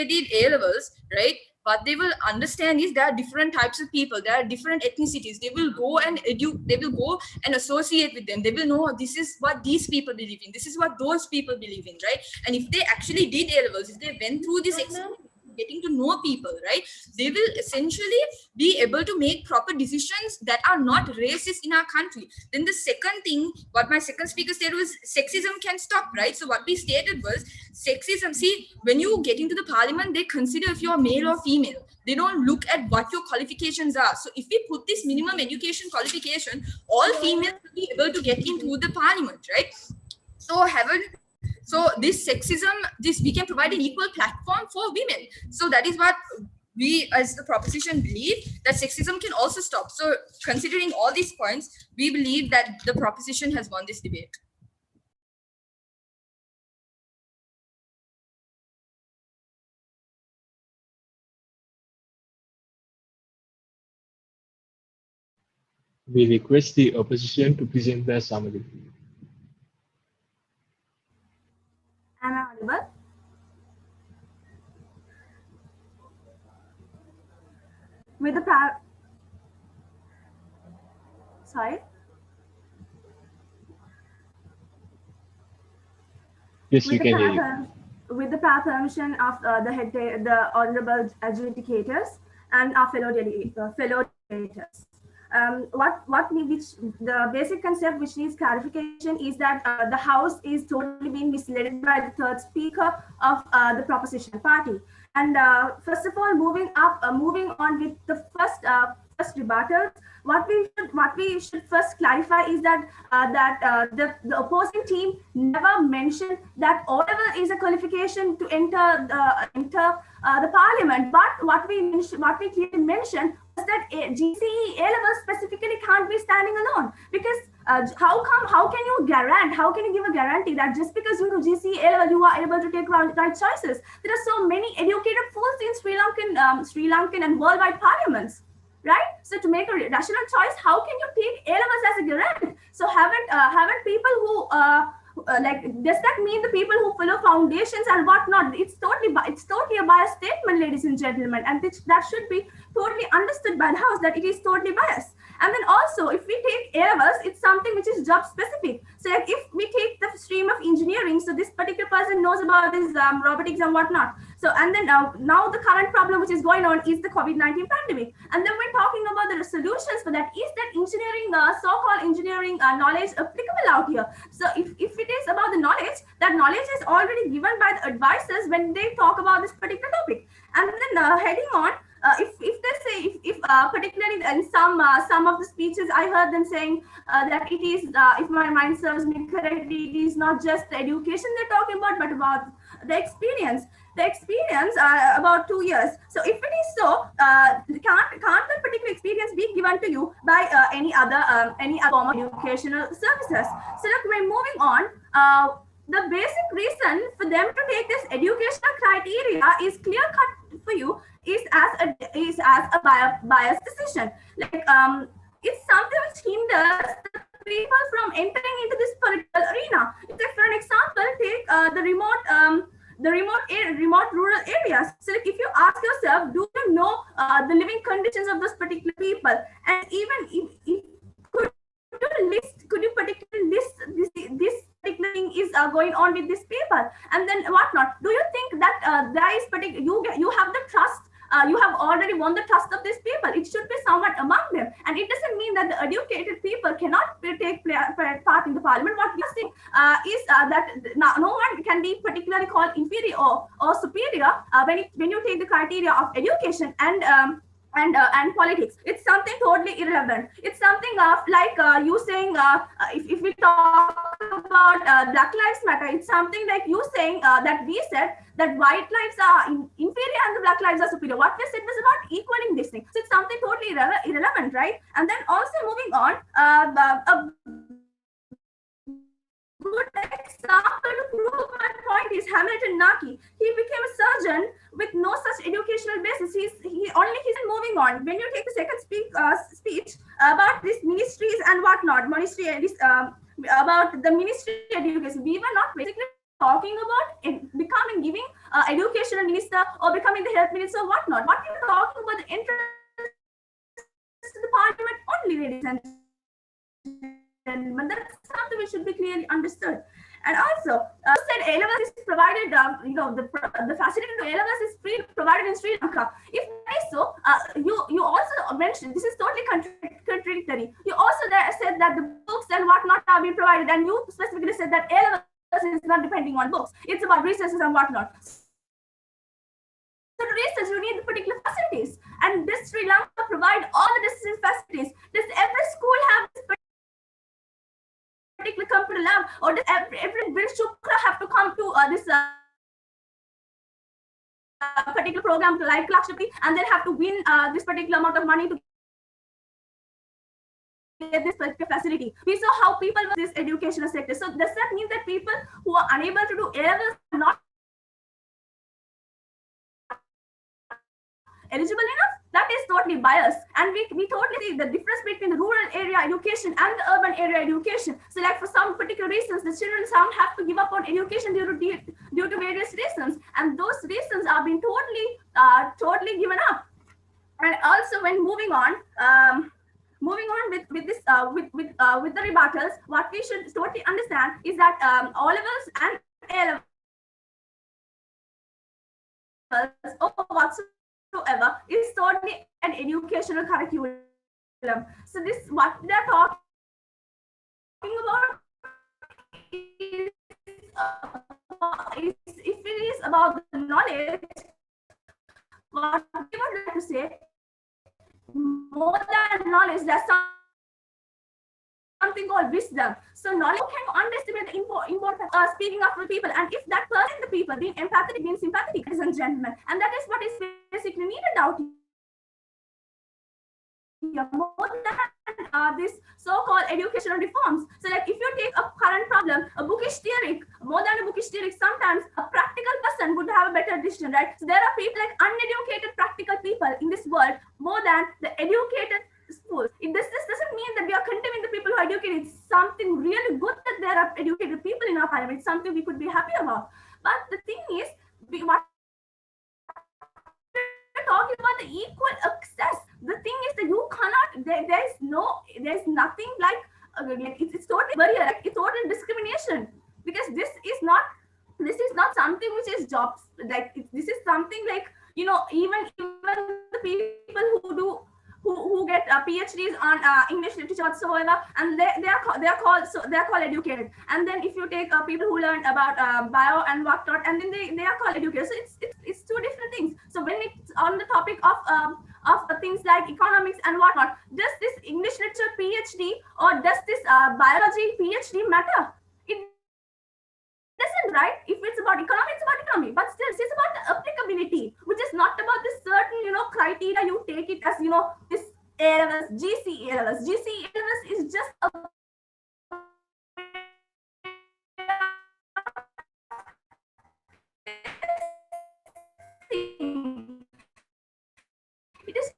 did A-levels, right? What they will understand is there are different types of people, there are different ethnicities. They will go and associate with them. They will know this is what these people believe in, this is what those people believe in, right? And if they actually did A-levels, if they went through this experience, getting to know people, right, they will essentially be able to make proper decisions that are not racist in our country. Then the second thing, what my second speaker said was sexism can stop, right? So what we stated was sexism. See, when you get into the parliament, they consider if you're male or female. They don't look at what your qualifications are. So if we put this minimum education qualification, all females will be able to get into the parliament, right? So this sexism, we can provide an equal platform for women. So that is what we as the proposition believe, that sexism can also stop. So considering all these points, we believe that the proposition has won this debate. We request the opposition to present their summary. Am I audible? With the sorry. Yes, we can hear you. With the permission of the honorable adjudicators and our fellow debaters. The basic concept which needs clarification is that the House is totally being misled by the third speaker of the proposition party. And first of all, moving on with the first rebuttal, what we should first clarify is that the opposing team never mentioned that O-level is a qualification to enter the parliament. But what we clearly mentioned was that GCE A-level specifically can't be standing alone, because how can you give a guarantee that just because you do GCE A-level you are able to take right choices? There are so many educated fools in Sri Lankan and worldwide parliaments, right? So to make a rational choice, how can you take A-levels as a guarantee? So haven't people who does that mean the people who follow foundations and whatnot? It's totally a biased statement, ladies and gentlemen, and that should be totally understood by the House, that it is totally biased. And then also, if we take A-levels, it's something which is job specific. So if we take the stream of engineering, so this particular person knows about this robotics and whatnot. So, and then now the current problem which is going on is the COVID-19 pandemic. And then we're talking about the solutions for that. Is that engineering, so-called engineering knowledge applicable out here? So if it is about the knowledge, that knowledge is already given by the advisors when they talk about this particular topic. And then heading on, if they say, if particularly in some of the speeches, I heard them saying that it is, if my mind serves me correctly, it is not just the education they're talking about, but about the experience. The experience about 2 years. So if it is so, can't that particular experience be given to you by any other form of educational services? So look, we're moving on. The basic reason for them to take this educational criteria is clear cut for you, is as a biased decision. Like it's something which hinders the people from entering into this particular arena. Like for an example, take the remote rural areas. So like if you ask yourself, do you know the living conditions of those particular people? And even if could you particularly list this particular thing is going on with these people, and then whatnot? Do you think that there is particular, you have the trust, you have already won the trust of these people? It should be somewhat among them, and it doesn't mean that the educated people cannot take part in the parliament. What we are saying is that no one can be particularly called inferior or superior when you take the criteria of education and politics. It's something totally irrelevant. It's something like you saying, if we talk about Black Lives Matter, it's something like you saying that we said that white lives are inferior and the black lives are superior. What we said was about equaling this thing. So it's something totally irrelevant, right? And then also moving on, a good example to prove my point is Hamilton Naki. He became a surgeon with no such educational basis. He's moving on. When you take the second speech about these ministries and whatnot, about the ministry education, we were not basically talking about giving educational minister or becoming the health minister or whatnot. What we were talking about the entrance to the parliament only, ladies and gentlemen. That's something which should be clearly understood. And also, said A-levels is provided, the facility to A-levels is free, provided in Sri Lanka. If that is so, you also mentioned, this is totally contradictory. You also said that the books and whatnot are being provided, and you specifically said that A-levels is not depending on books. It's about resources and whatnot. So to research, you need the particular facilities. And this Sri Lanka provide all the necessary facilities. Does every school have this particular computer lab, or does every Shukra have to come to this particular program to like Lakshmi, and then have to win this particular amount of money to get this particular facility? We saw how people were this educational sector. So does that mean that people who are unable to do A-levels are not eligible enough? That is totally biased, and we totally see the difference between the rural area education and the urban area education. So like for some particular reasons, the children some have to give up on education due to various reasons, and those reasons are being totally given up. And also when moving on with the rebuttals, what we should totally understand is that O-levels and A-levels or whatsoever is totally an educational curriculum. So this, what they're talking about is if it is about the knowledge, what we would like to say, more than knowledge, there's something called wisdom. So knowledge, how can you underestimate the importance of speaking up with people? And if that person, the people, being empathetic, being sympathetic, ladies and gentlemen, and that is what is basically needed out here. More than this so-called educational reforms. So like if you take a current problem, a bookish theory, more than a bookish theory, sometimes a practical person would have a better decision, right? So there are people like uneducated practical people in this world more than the educated schools. This doesn't mean that we are condemning the people who are educated. It's something really good that there are educated people in our parliament. It's something we could be happy about. But the thing is, what we're talking about the equal access. The thing is that you cannot, there's nothing like it's totally barrier, like it's total discrimination, because this is not something which is job like this is something like, you know, even the people who get PhDs on English literature whatsoever, and they are called educated. And then if you take people who learn about bio and whatnot, and then they are called educated. So it's two different things. So when it's on the topic of things like economics and whatnot, does this English literature PhD or does this biology PhD matter? It doesn't, right? If it's about economy, it's about economy. But still, it's about the applicability, which is not about this certain, you know, criteria. You take it as, you know, this A-levels, GC A-levels. GC A-levels is just a it is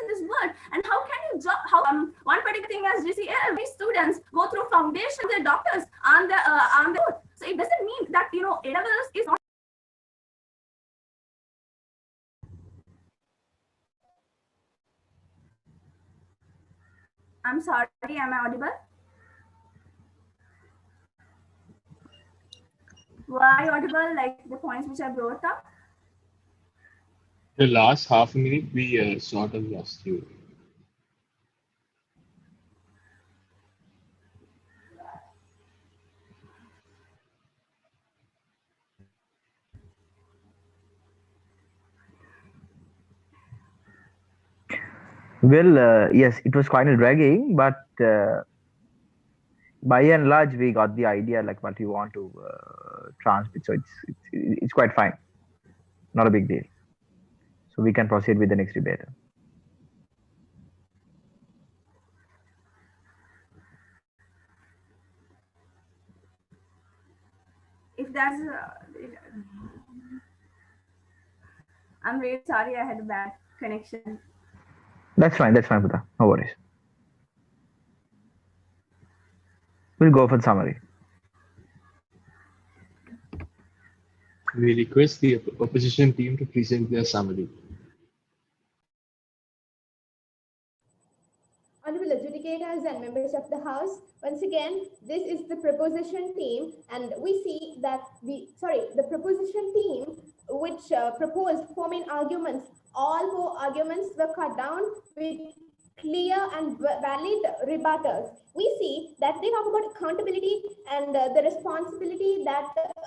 in this world. And how can you one particular thing as GCL, students go through foundation, their doctors on the so it doesn't mean that, you know, A-levels is not. I'm sorry, am I audible? Were I audible, like the points which I brought up? The last half a minute, we sort of lost you. Well, yes, it was kind of dragging, but by and large, we got the idea, like what you want to transmit. So it's quite fine, not a big deal. So we can proceed with the next debater. If that's, I'm really sorry, I had a bad connection. That's fine, Putha. No worries. We'll go for summary. We request the opposition team to present their summary. Honorable adjudicators and members of the House, once again, this is the proposition team, and we see that the proposition team which proposed 4 main arguments. All 4 arguments were cut down with clear and valid rebuttals. We see that they talk about accountability and the responsibility that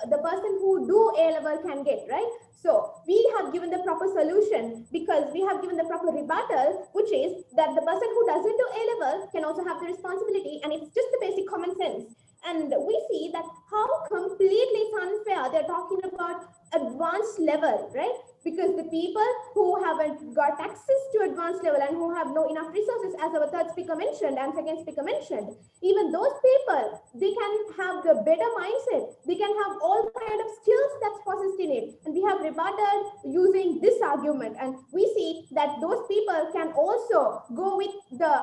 the person who do A-level can get, right? So we have given the proper solution because we have given the proper rebuttal, which is that the person who doesn't do A-level can also have the responsibility, and it's just the basic common sense. And we see that how completely it's unfair. They're talking about advanced level, right? Because the people who haven't got access to advanced level and who have no enough resources, as our third speaker mentioned and second speaker mentioned, even those people, they can have the better mindset. They can have all kind of skills that's possessed in it. And we have rebutted using this argument. And we see that those people can also go with the,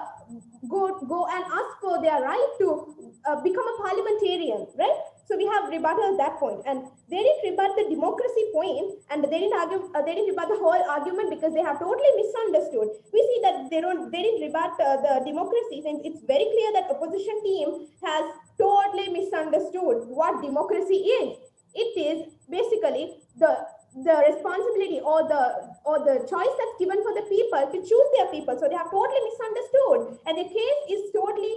go and ask for their right to become a parliamentarian, right? So we have rebutted that point, and they didn't rebut the democracy point, and they didn't rebut the whole argument because they have totally misunderstood. We see that they didn't rebut the democracy, since it's very clear that opposition team has totally misunderstood what democracy is. It is basically the responsibility or the choice that's given for the people to choose their people. So they have totally misunderstood, and the case is totally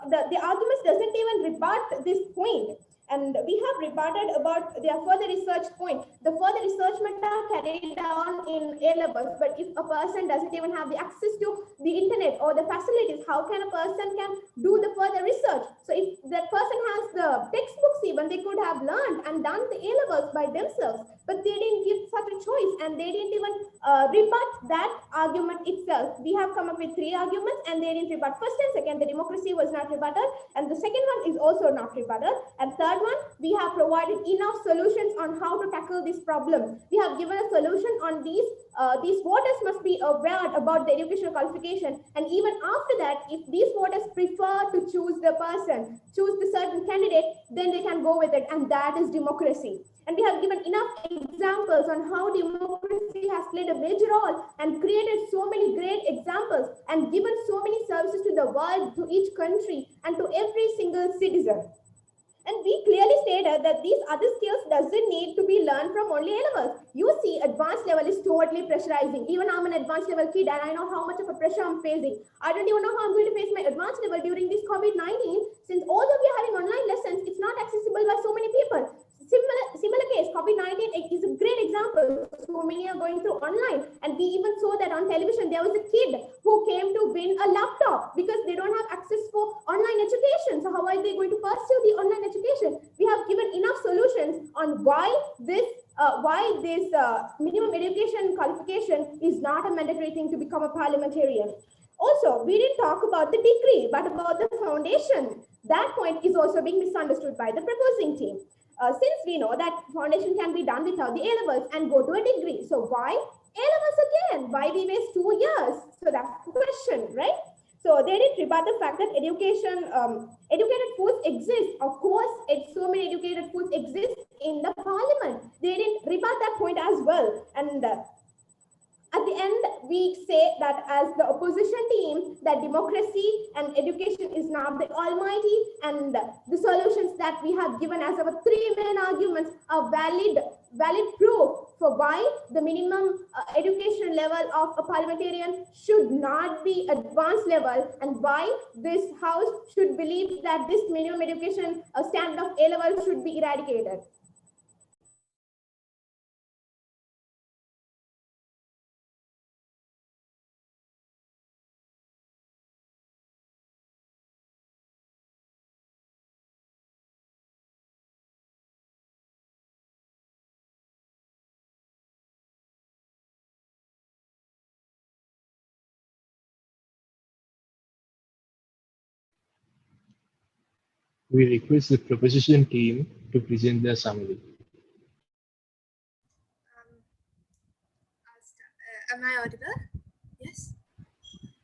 the arguments doesn't even rebut this point. And we have rebutted about their further research point. The further research are carried down in A-levels, but if a person doesn't even have the access to the internet or the facilities, how can a person can do the further research? So if that person has the textbooks, even they could have learned and done the A-levels by themselves, but they didn't give such a choice, and they didn't even rebut that argument itself. We have come up with 3 arguments, and they didn't rebut first and second. The democracy was not rebutted, and the second one is also not rebutted, and third one, we have provided enough solutions on how to tackle this problem. We have given a solution on these voters must be aware about the educational qualification, and even after that, if these voters prefer to choose the person, choose the certain candidate, then they can go with it, and that is democracy. And we have given enough examples on how democracy has played a major role and created so many great examples and given so many services to the world, to each country, and to every single citizen. And we clearly stated that these other skills doesn't need to be learned from only A levels. You see, advanced level is totally pressurizing. Even I'm an advanced level kid and I know how much of a pressure I'm facing. I don't even know how I'm going to face my advanced level during this COVID-19, since although we're having online lessons, it's not accessible by so many people. Similar case, COVID-19 is a great example. So many are going through online, and we even saw that on television. There was a kid who came to win a laptop because they don't have access for online education. So how are they going to pursue the online education? We have given enough solutions on why this minimum education qualification is not a mandatory thing to become a parliamentarian. Also, we didn't talk about the degree, but about the foundation. That point is also being misunderstood by the proposing team. Since we know that foundation can be done without the A levels and go to a degree. So why A levels again? Why we waste 2 years? So that's the question, right? So they didn't rebut the fact that educated fools exist. Of course, so many educated fools exist in the parliament. They didn't rebut that point as well. And at the end, we say that as the opposition team, that democracy and education is not the almighty, and the solutions that we have given as our 3 main arguments are valid proof for why the minimum education level of a parliamentarian should not be advanced level, and why this house should believe that this minimum education standard of A level should be eradicated. We request the proposition team to present their summary. Am I audible? Yes?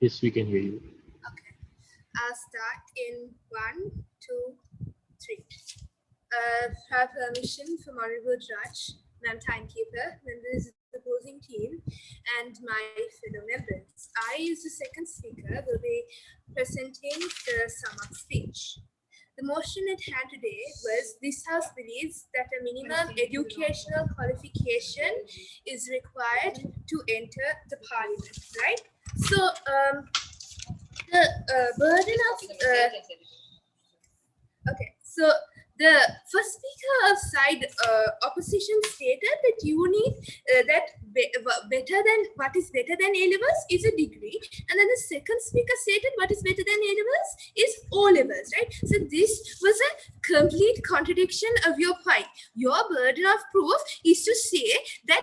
Yes, we can hear you. Okay. I'll start in 1, 2, 3. Have permission from Honorable Judge, Madam Timekeeper, members of the opposing team, and my fellow members. I, as the second speaker, will be presenting the sum-up speech. The motion at hand today was this House believes that a minimum educational qualification is required to enter the Parliament, right? So the burden of okay, so the first speaker of side opposition stated that you need better than what is better than A levels is a degree, and then the second speaker stated what is better than A levels is O levels, right? So this was a complete contradiction of your point. Your burden of proof is to say that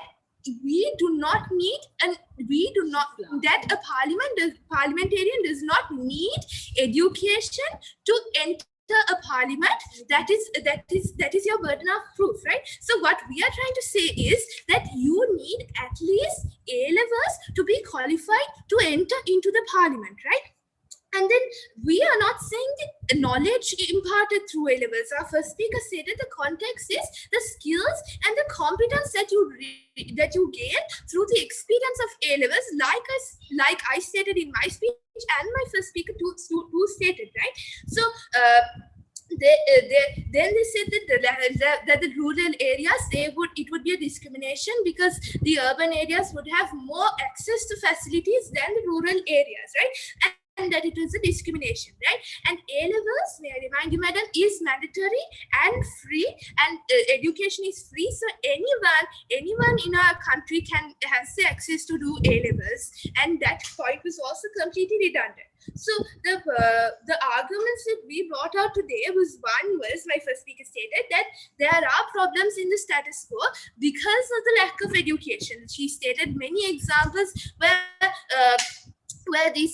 we do not need, and we do not, that a parliamentarian does not need education to enter a parliament. That is your burden of proof, right? So what we are trying to say is that you need at least A levels to be qualified to enter into the parliament, right? And then we are not saying the knowledge imparted through A levels. Our first speaker said that the context is the skills and the competence that you gain through the experience of A levels, like I stated in my speech and my first speaker too stated, right? So then they said that the rural areas it would be a discrimination because the urban areas would have more access to facilities than the rural areas, right? And that it is a discrimination, right? And A levels, may I remind you, madam, is mandatory and free, and education is free. So anyone in our country has the access to do A levels, and that point was also completely redundant. So the arguments that we brought out today was my first speaker stated that there are problems in the status quo because of the lack of education. She stated many examples where where they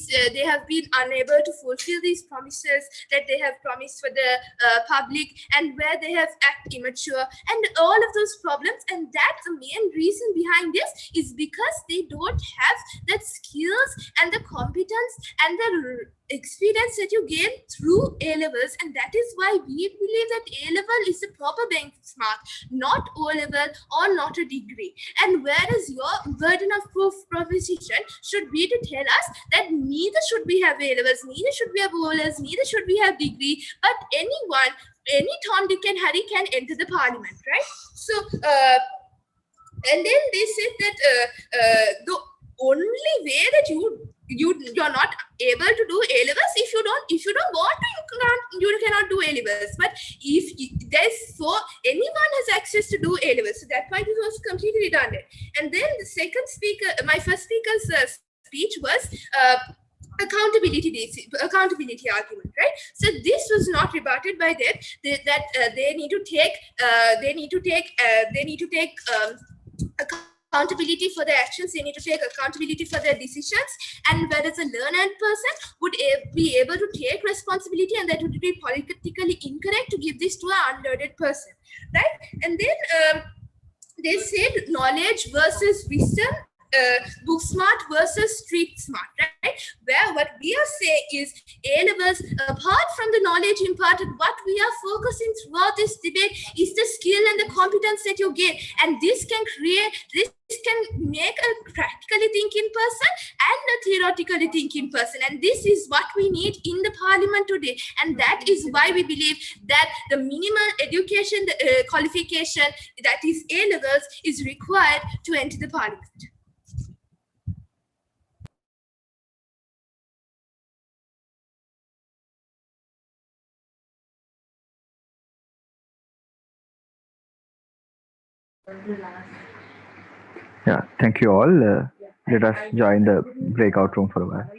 have been unable to fulfill these promises that they have promised for the public, and where they have acted immature and all of those problems. And that's the main reason behind this, is because they don't have that skills and the competence and the experience that you gain through A-levels. And that is why we believe that A-level is the proper benchmark, not O-level or not a degree. And whereas your burden of proof proposition should be to tell us that neither should we have A-levels, neither should we have O-levels, neither should we have degree, but anyone, any Tom, Dick and Harry can enter the parliament, right? So, and then they said that the only way that you're not able to do A-levels, if you don't want to, you cannot do A-levels. But if there's anyone has access to do A-levels, so that point was completely redundant. And then the second speaker, my first speaker's speech was accountability argument, right? So this was not rebutted by them. They need to take accountability for their actions. They need to take accountability for their decisions, and whereas a learned person would be able to take responsibility, and that would be politically incorrect to give this to an unlearned person, right? And then they said knowledge versus wisdom, book smart versus street smart, right? Where what we are saying is A-levels, apart from the knowledge imparted, what we are focusing throughout this debate is the skill and the competence that you gain. And this can make a practically thinking person and a theoretically thinking person. And this is what we need in the parliament today. And that is why we believe that the minimal education qualification, that is A-levels, is required to enter the parliament. Yeah, thank you all. Let us join the breakout room for a while.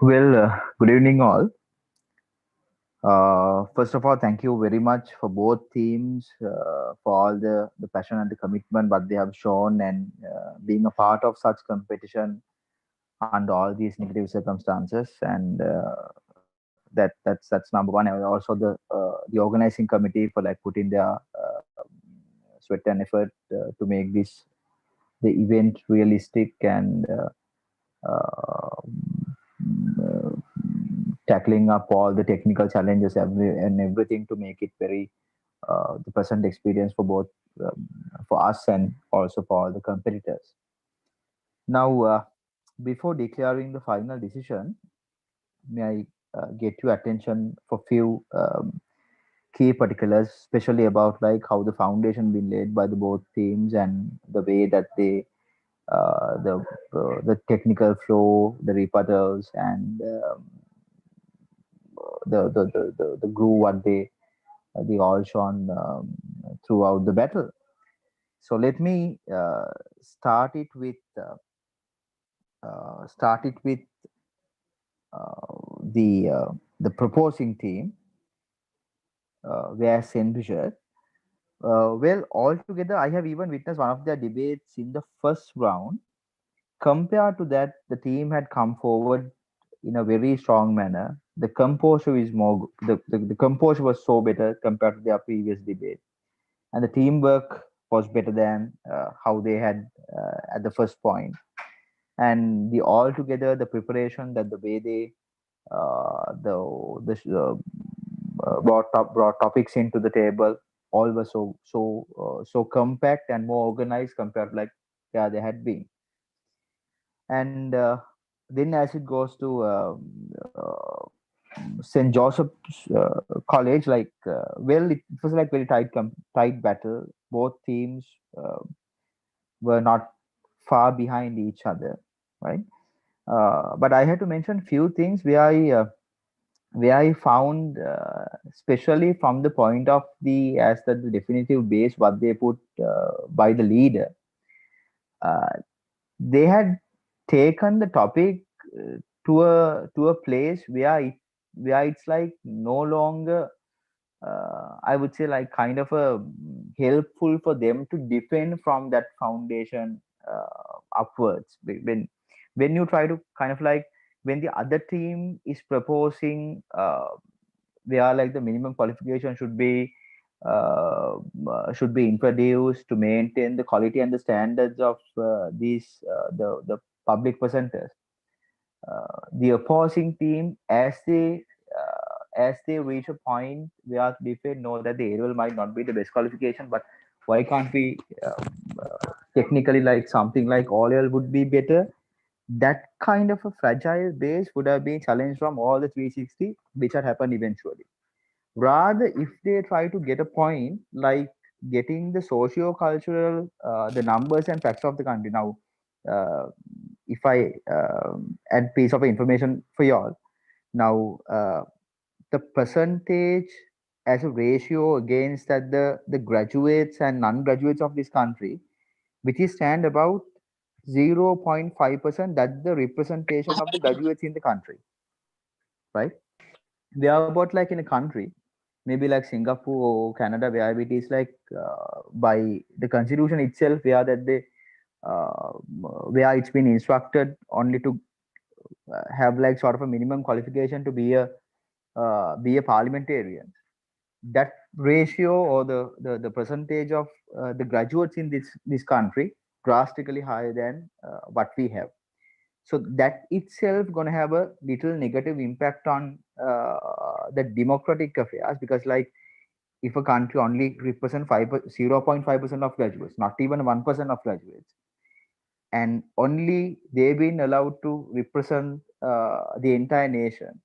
Well, good evening, all. First of all, thank you very much for both teams for all the passion and the commitment what they have shown, and being a part of such competition under all these negative circumstances. And that's number one. And also the organizing committee for like putting their sweat and effort to make this the event realistic and uh, tackling up all the technical challenges and everything to make it very the present experience for both for us and also for all the competitors. Now, before declaring the final decision, may I get your attention for few key particulars, especially about like how the foundation been laid by the both teams and the way that they uh, the the technical flow, the rebuttals, and the groove what they all shown throughout the battle. So let me start it with the proposing team, where St.Bridget. Well, altogether, I have even witnessed one of their debates in the first round. Compared to that, the team had come forward in a very strong manner. The composure is more. The composure was so better compared to their previous debate, and the teamwork was better than how they had at the first point. And the altogether the preparation, that the way they brought topics into the table, all were so compact and more organized compared to like yeah they had been. And then as it goes to St. Joseph's College, like well, it was like very tight battle. Both teams were not far behind each other, right? But I had to mention few things where I found, especially from the point of the as the definitive base what they put by the leader, uh, they had taken the topic to a place where it's like no longer I would say like kind of a helpful for them to defend from that foundation upwards. When you try to kind of like when the other team is proposing where like the minimum qualification should be introduced to maintain the quality and the standards of these the public presenters. The opposing team, as they reach a point where they feel know that the AWL might not be the best qualification, but why can't we technically like something like all would be better? That kind of a fragile base would have been challenged from all the 360, which had happened eventually. Rather, if they try to get a point like getting the socio-cultural, the numbers and facts of the country. Now, uh, if I add piece of information for y'all, now the percentage as a ratio against that the graduates and non-graduates of this country, which is stand about 0.5%, that's the representation of the graduates in the country, right? We are about like in a country, maybe like Singapore or Canada, where it is like by the constitution itself, uh, where it's been instructed only to have like sort of a minimum qualification to be a parliamentarian. That ratio or the percentage of the graduates in this country drastically higher than what we have. So that itself going to have a little negative impact on the democratic affairs, because like if a country only represent 0.5% of graduates, not even 1% of graduates, and only they've been allowed to represent the entire nation,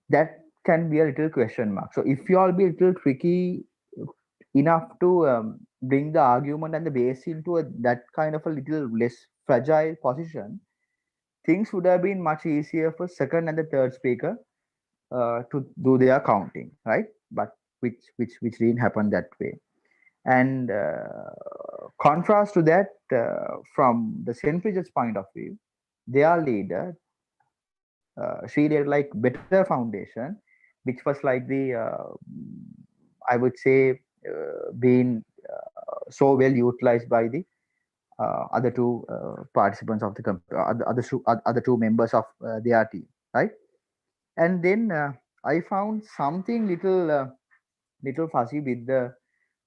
that can be a little question mark. So if you all be a little tricky enough to bring the argument and the base into that kind of a little less fragile position, things would have been much easier for second and the third speaker to do their counting, right? But which didn't happen that way. And contrast to that, from the St. Bridget's point of view, their leader, she did like better foundation, which was like the I would say being so well utilized by the other two participants of the other two members of their team, right? And then I found something little fuzzy with the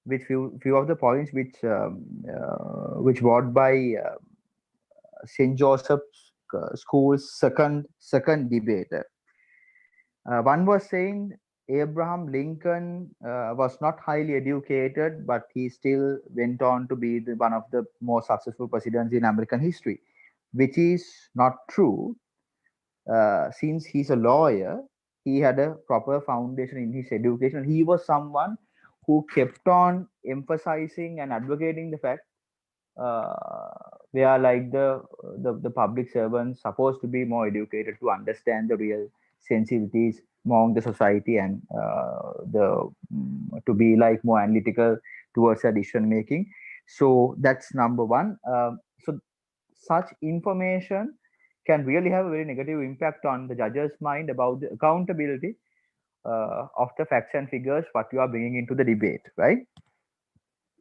with few of the points which brought by St. Joseph's School's second debater. One was saying Abraham Lincoln was not highly educated, but he still went on to be one of the most successful presidents in American history, which is not true. Since he's a lawyer, he had a proper foundation in his education. He was someone who kept on emphasizing and advocating the fact where like the public servants supposed to be more educated to understand the real sensitivities among the society and to be like more analytical towards a decision making. So that's number one. So such information can really have a very negative impact on the judge's mind about the accountability of the facts and figures what you are bringing into the debate, right?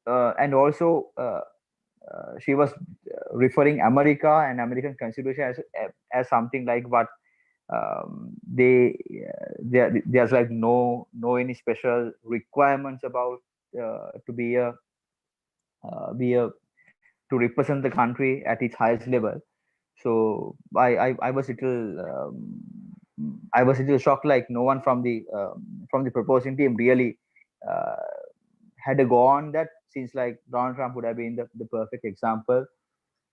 And also she was referring America and American Constitution as something like what there's like no any special requirements about to be a to represent the country at its highest level. So I was little I was little shocked, like no one from the proposing team really uh, had a go on that, since like Donald Trump would have been the perfect example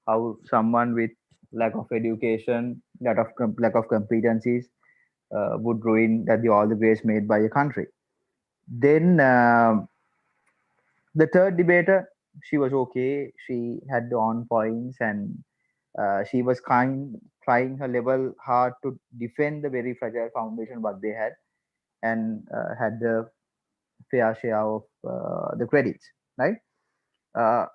how someone with lack of education, lack of competencies would ruin all the grades made by a country. Then the third debater, she was okay. She had the on points and she was trying her level hard to defend the very fragile foundation what they had, and had the fair share of the credits, right? Uh,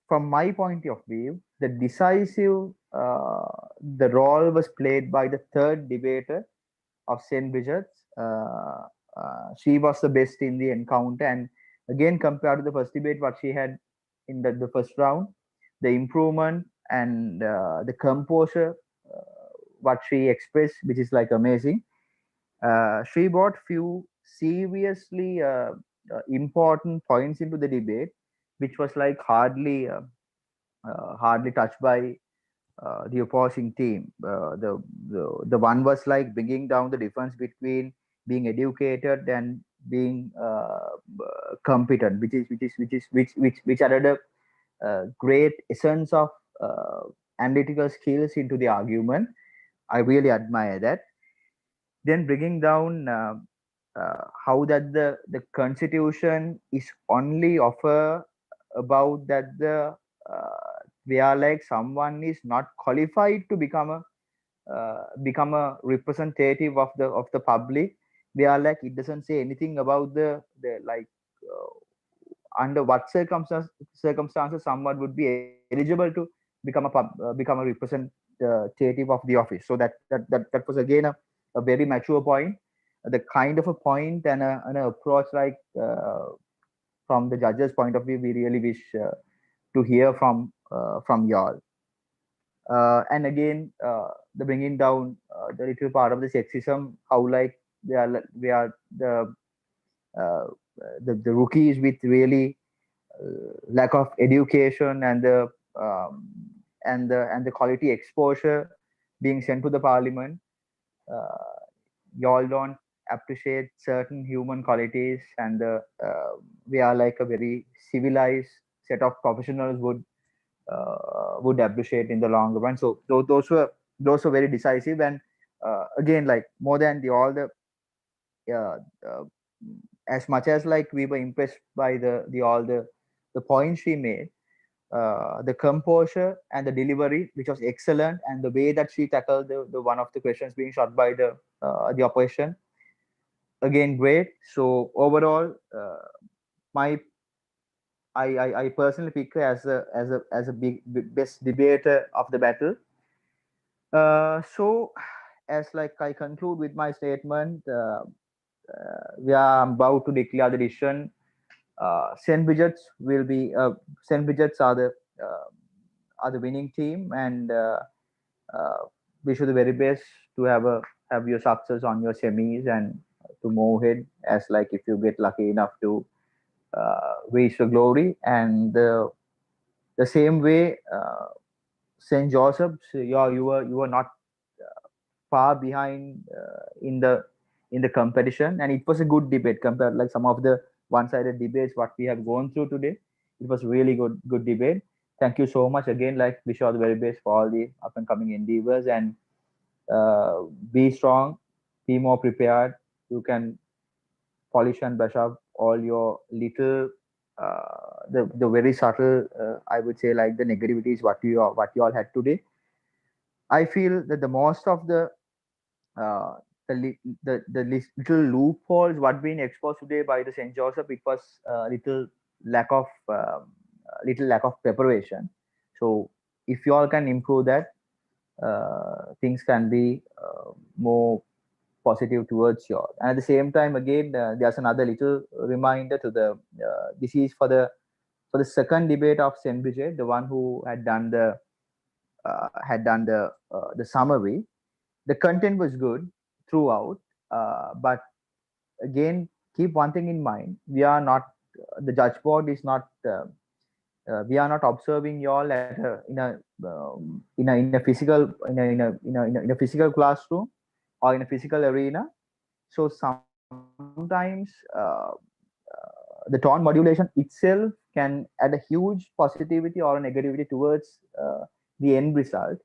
from my point of view, the role was played by the third debater of St.Bridget. She was the best in the encounter, and again compared to the first debate, what she had in the first round, the improvement and the composure, what she expressed, which is like amazing. She brought few seriously important points into the debate, which was like hardly touched by the opposing team. The one was like bringing down the difference between being educated and being competent, which added a great essence of uh, analytical skills into the argument. I really admire that. Then bringing down how that the constitution is only offer about that the where like someone is not qualified to become a representative of the public, where like it doesn't say anything about the like under what circumstances someone would be eligible to become a representative of the office. So that was again a very mature point, the kind of a point and an approach like from the judge's point of view we really wish to hear from y'all. And again the bringing down the little part of the sexism, how like we are uh, the rookies with really lack of education and the quality exposure being sent to the parliament. uh, Y'all don't appreciate certain human qualities, and we are like a very civilized set of professionals would appreciate in the long run. So those were very decisive, and again like more than uh, uh, as much as like we were impressed by the all the points she made, the composure and the delivery, which was excellent, and the way that she tackled the one of the questions being shot by the opposition, again great. So overall, my I personally pick her as a best debater of the battle. So, as like I conclude with my statement, we are about to declare the decision. St. Bridget's will be St. Bridget's are the winning team, and wish you the very best to have your success on your semis and to move ahead. As like if you get lucky enough to reach the glory, and the same way, St. Joseph's, you were not far behind in the competition, and it was a good debate compared like some of the one-sided debates what we have gone through today. It was really good debate. Thank you so much again. Like wish you all the very best for all the up and coming endeavors, and be strong, be more prepared. You can polish and brush up all your little the very subtle I would say like the negativities what you all had today. I feel that the most of uh, little loopholes what being exposed today by the St. Joseph, it was lack of little lack of preparation. So if you all can improve that, things can be more positive towards you all. And at the same time, again, there's another little reminder to the this is for the second debate of St.Bridget, the one who had done the summary. The content was good throughout, but again, keep one thing in mind: we are not the judge board is not. We are not observing you all at in a physical in a physical classroom or in a physical arena. So sometimes the tone modulation itself can add a huge positivity or a negativity towards the end result.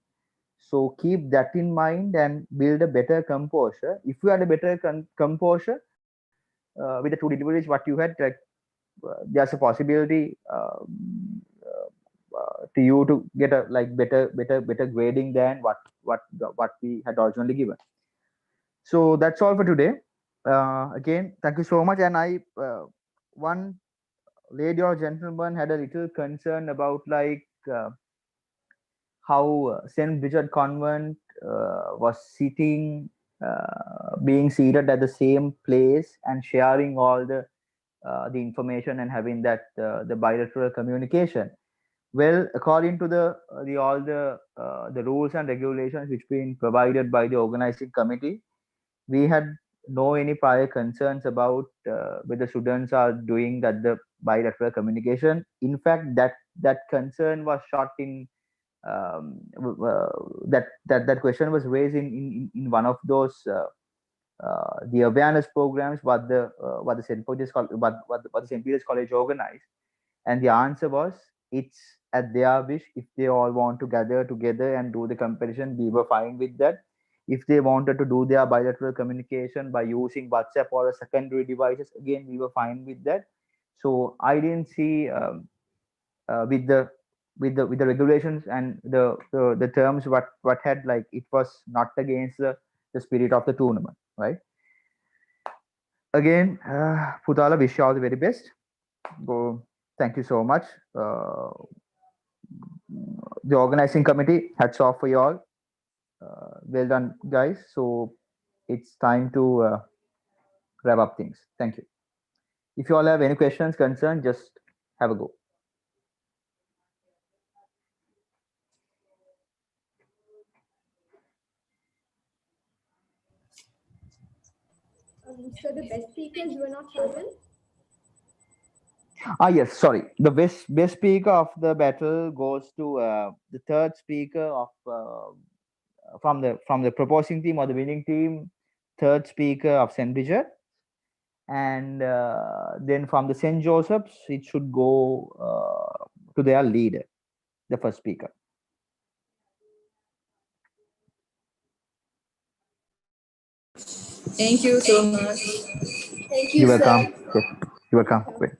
So keep that in mind and build a better composure. If you had a better composure with the two deliveries what you had, like there's a possibility to you to get a like better grading than what we had originally given. So that's all for today. Again, thank you so much. And one lady or gentleman had a little concern about like how St. Bridget Convent was being seated at the same place and sharing all the information and having that the bilateral communication. Well, according to the all the rules and regulations which been provided by the organizing committee, we had no any prior concerns about whether students are doing that the bilateral communication. In fact, that concern was shot in that question was raised in one of those the awareness programs what the St. Peter's what the St. Peter's College organized, and the answer was it's at their wish. If they all want to gather together and do the competition, we were fine with that. If they wanted to do their bilateral communication by using WhatsApp or a secondary devices, again we were fine with that. So I didn't see with the regulations and the terms what had like it was not against the spirit of the tournament, right? Again, Putala, wish you all the very best. Go. Thank you so much. The organizing committee, hats off for you all. Well done, guys. So it's time to wrap up things. Thank you. If you all have any questions, concerns, just have a go. So the best speakers were not chosen? Yes, sorry. The best speaker of the battle goes to the third speaker of from the proposing team or the winning team, third speaker of St.Bridget, and then from the St. Joseph's, it should go to their leader, the first speaker. Thank you so much. Thank you, You're sir. welcome. Yes, you're welcome. Great.